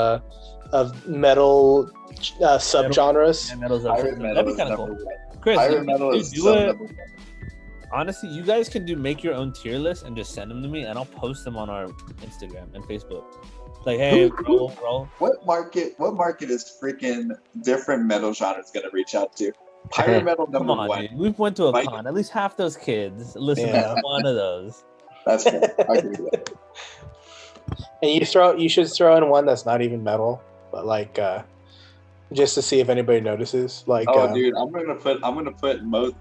metal subgenres? Yeah, metal's up. pirate metal That'd be is kind of number cool. one. Chris, Pirate metal you is do so it. number one. Honestly, you guys can make your own tier list and just send them to me, and I'll post them on our Instagram and Facebook. Like, hey, roll. What market is freaking different metal genres gonna reach out to? Pirate metal Come number on, one. dude. We've went to a Viking- con. At least half those kids listen Yeah. to one of those. That's fair. I agree with that. And you should throw in one that's not even metal, but like just to see if anybody notices. Like, Oh, dude, I'm gonna put most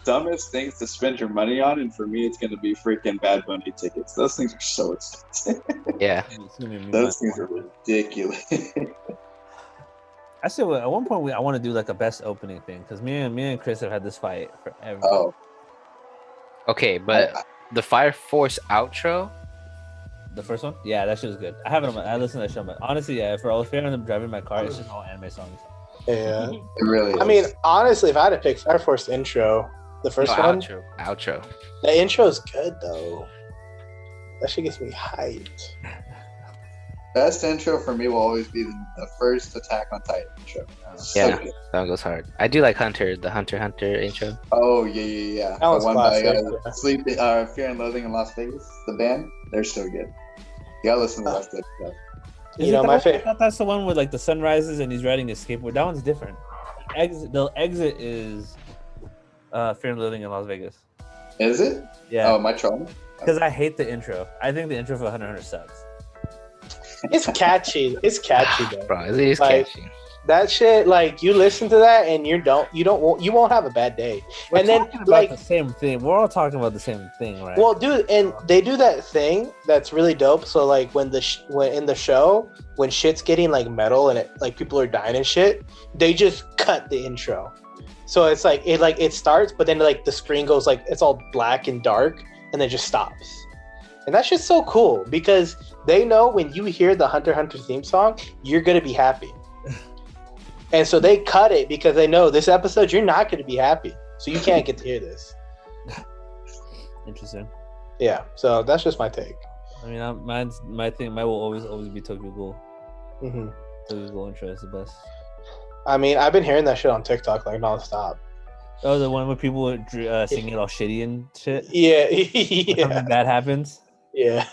dumbest things to spend your money on, and for me, it's gonna be freaking Bad Bunny tickets. Those things are so expensive. Yeah, It's gonna be Those things are ridiculous. I said at one point I want to do like a best opening thing because me and Chris have had this fight forever. Oh, okay, but the Fire Force outro. The first one, yeah, that shit was good. I haven't. I listened to that show, but honestly, yeah, for all fair, I'm driving my car. It's just all anime songs. yeah. it really is. I mean, honestly, if I had to pick Fire Force intro, the first No, one, outro. the intro is good though. That shit gets me hyped. best intro for me will always be the first Attack on Titan intro. So Yeah. good. That one goes hard. I do like the Hunter x Hunter intro. Oh yeah. That one's the one by classic, yeah. Fear and Loathing in Las Vegas. The band, they're so good. You gotta listen to the rest of it. You know, my I favorite. thought that's the one with like the sun rises and he's riding his skateboard. That one's different. The exit is Fear and Loathing in Las Vegas. Is it? Yeah, Oh, my trauma. because I hate the intro. I think the intro for Hunter x Hunter sucks. It's catchy. It's catchy though. Bro, it is Like, catchy. That shit, like you listen to that and you won't have a bad day. We're And then, talking about like- the same thing. We're all talking about the same thing, right? Well, dude, and they do that thing that's really dope. So like when when in the show when shit's getting like metal and like people are dying and shit, they just cut the intro. So it's like it starts, but then like the screen goes like it's all black and dark, and then just stops. And that's just so cool because they know when you hear the Hunter x Hunter theme song, you're gonna be happy. And so they cut it because they know this episode you're not gonna be happy, so you can't get to hear this. Interesting. Yeah, so that's just my take. I mean, mine will always be Tokyo Ghoul. Mm-hmm. Tokyo Ghoul intro is the best. I mean, I've been hearing that shit on TikTok like nonstop. Oh, the one where people were singing all shitty and shit. Yeah, When something bad happens. Yeah.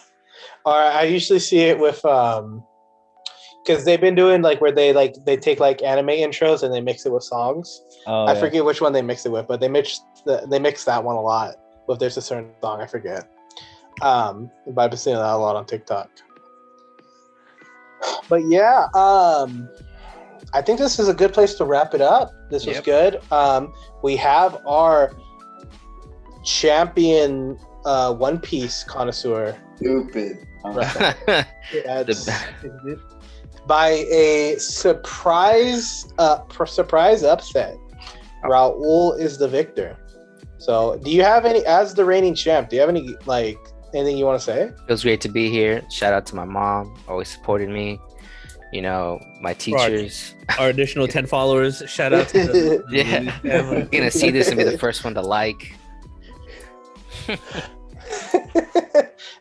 Or I usually see it with because they've been doing like where they take like anime intros and they mix it with songs. Oh, I forget which one they mix it with, but they mix that one a lot. If there's a certain song, I forget. But I've been seeing that a lot on TikTok. But yeah, I think this is a good place to wrap it up. This was good. We have our champion One Piece connoisseur. Stupid. By a surprise upset, Raul is the victor. So, do you have any, as the reigning champ? Do you have any anything you want to say? Feels great to be here. Shout out to my mom, always supported me. You know, my teachers. Our additional 10 followers. Shout out to the You're gonna see this and be the first one to like.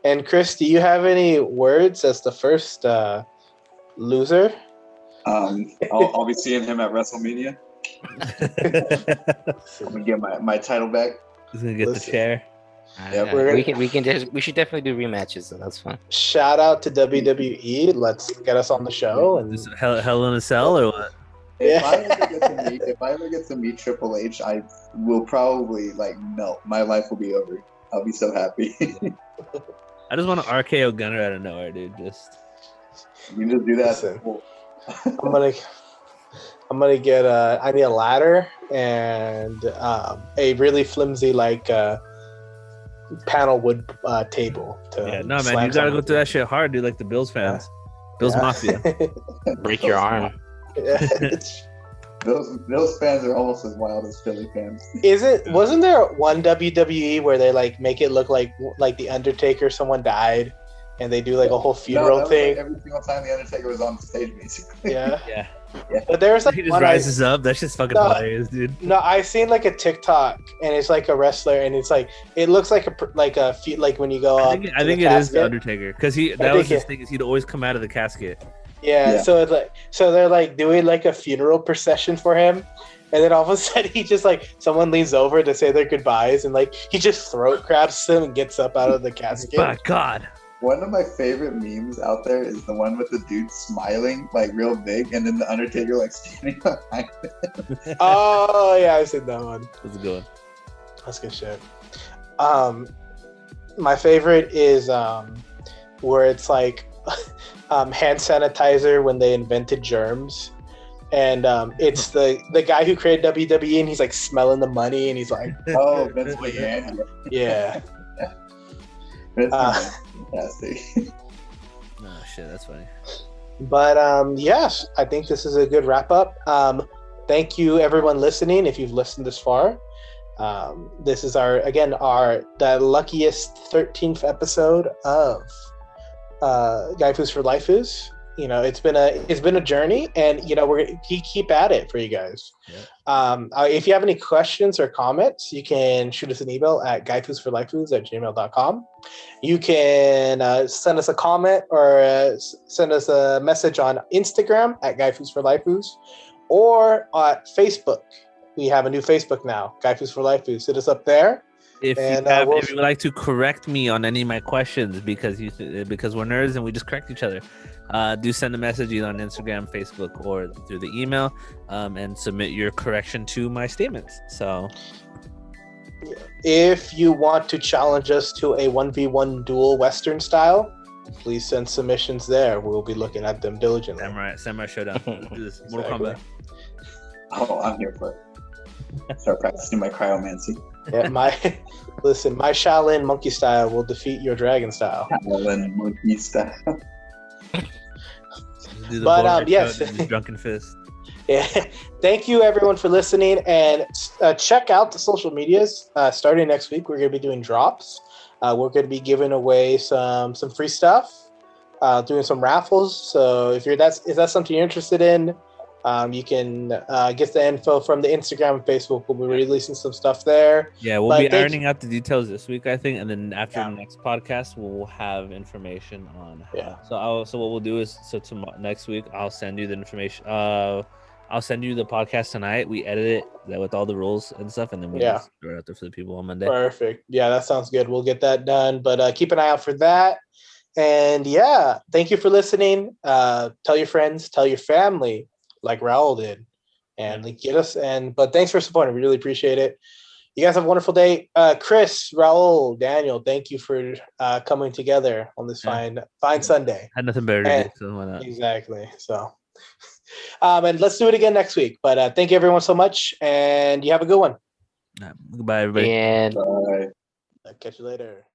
And Chris, do you have any words as the first loser? I'll be seeing him at WrestleMania. I'm gonna get my title back. He's gonna get the chair. We should definitely do rematches, so that's fun. Shout out to WWE. Let's get us on the show. And Hell in a Cell or what? If I ever get to meet Triple H, I will probably melt. My life will be over. I'll be so happy. I just want to RKO Gunner out of nowhere, dude. Just you can just do that. Listen, I'm gonna get I need a ladder and a really flimsy panel wood table. No man, you gotta go through that shit hard, dude. Like the Bills fans, Bills Mafia. Break your arm. Those fans are almost as wild as Philly fans. Wasn't there one WWE where they make it look like the Undertaker, someone died, and they do a whole funeral thing? Every single time the Undertaker was on stage, basically. Yeah. But there's he just rises up. That's just fucking hilarious, dude. No, I seen a TikTok, and it's a wrestler, and it's it looks like when you go up. I think it is the Undertaker because that was his thing. Is he'd always come out of the casket. Yeah. So it's they're doing a funeral procession for him, and then all of a sudden he just someone leans over to say their goodbyes, and he just throat grabs them and gets up out of the casket. My God. One of my favorite memes out there is the one with the dude smiling real big, and then the Undertaker standing behind him. Oh yeah, I've seen that one. That's a good one. That's good shit. My favorite is where it's hand sanitizer when they invented germs, and it's the guy who created WWE, and he's smelling the money, and he's oh, Vince McMahon. Yeah. Fantastic. Oh shit, that's funny. But yes, I think this is a good wrap up. Thank you everyone listening. If you've listened this far, this is the luckiest 13th episode of Gaifus for Lifeus. It's been a journey, and we're gonna keep at it for you guys. Yeah. If you have any questions or comments, you can shoot us an email at gaifusforlifeus@gmail.com. You can send us a comment or send us a message on Instagram at Gaifus for Lifeus, or at Facebook. We have a new Facebook now, Gaifus for Lifeus. Hit us up there. If you would like to correct me on any of my questions, because we're nerds and we just correct each other, do send a message either on Instagram, Facebook, or through the email, and submit your correction to my statements. So, if you want to challenge us to a 1v1 duel Western style, please send submissions there. We'll be looking at them diligently. Samurai Showdown. Let's do this. Mortal Kombat. Oh, I'm here for it. Start practicing my cryomancy. Yeah, my Shaolin monkey style will defeat your dragon style. Shaolin monkey style. But yes, drunken fist. Yeah. Thank you everyone for listening, and check out the social medias. Starting next week, we're going to be doing drops. We're going to be giving away some free stuff, doing some raffles. So if that's something you're interested in, you can get the info from the Instagram and Facebook. We'll be releasing some stuff there. Yeah, we'll But be ironing out the details this week, I think, and then after Yeah. the next podcast, we'll have information on how. Yeah. So what we'll do is tomorrow next week, I'll send you the information. I'll send you the podcast tonight. We edit it with all the rules and stuff, and then we just throw it out there for the people on Monday. Perfect. Yeah, that sounds good. We'll get that done. But keep an eye out for that. And yeah, thank you for listening. Tell your friends, tell your family, like Raul did, and get us. But thanks for supporting. We really appreciate it. You guys have a wonderful day. Chris, Raul, Daniel, thank you for coming together on this fine Sunday. Had nothing better to do, so why not? Exactly. So, and let's do it again next week. But thank you everyone so much, and you have a good one. Goodbye, everybody. And Bye. Catch you later.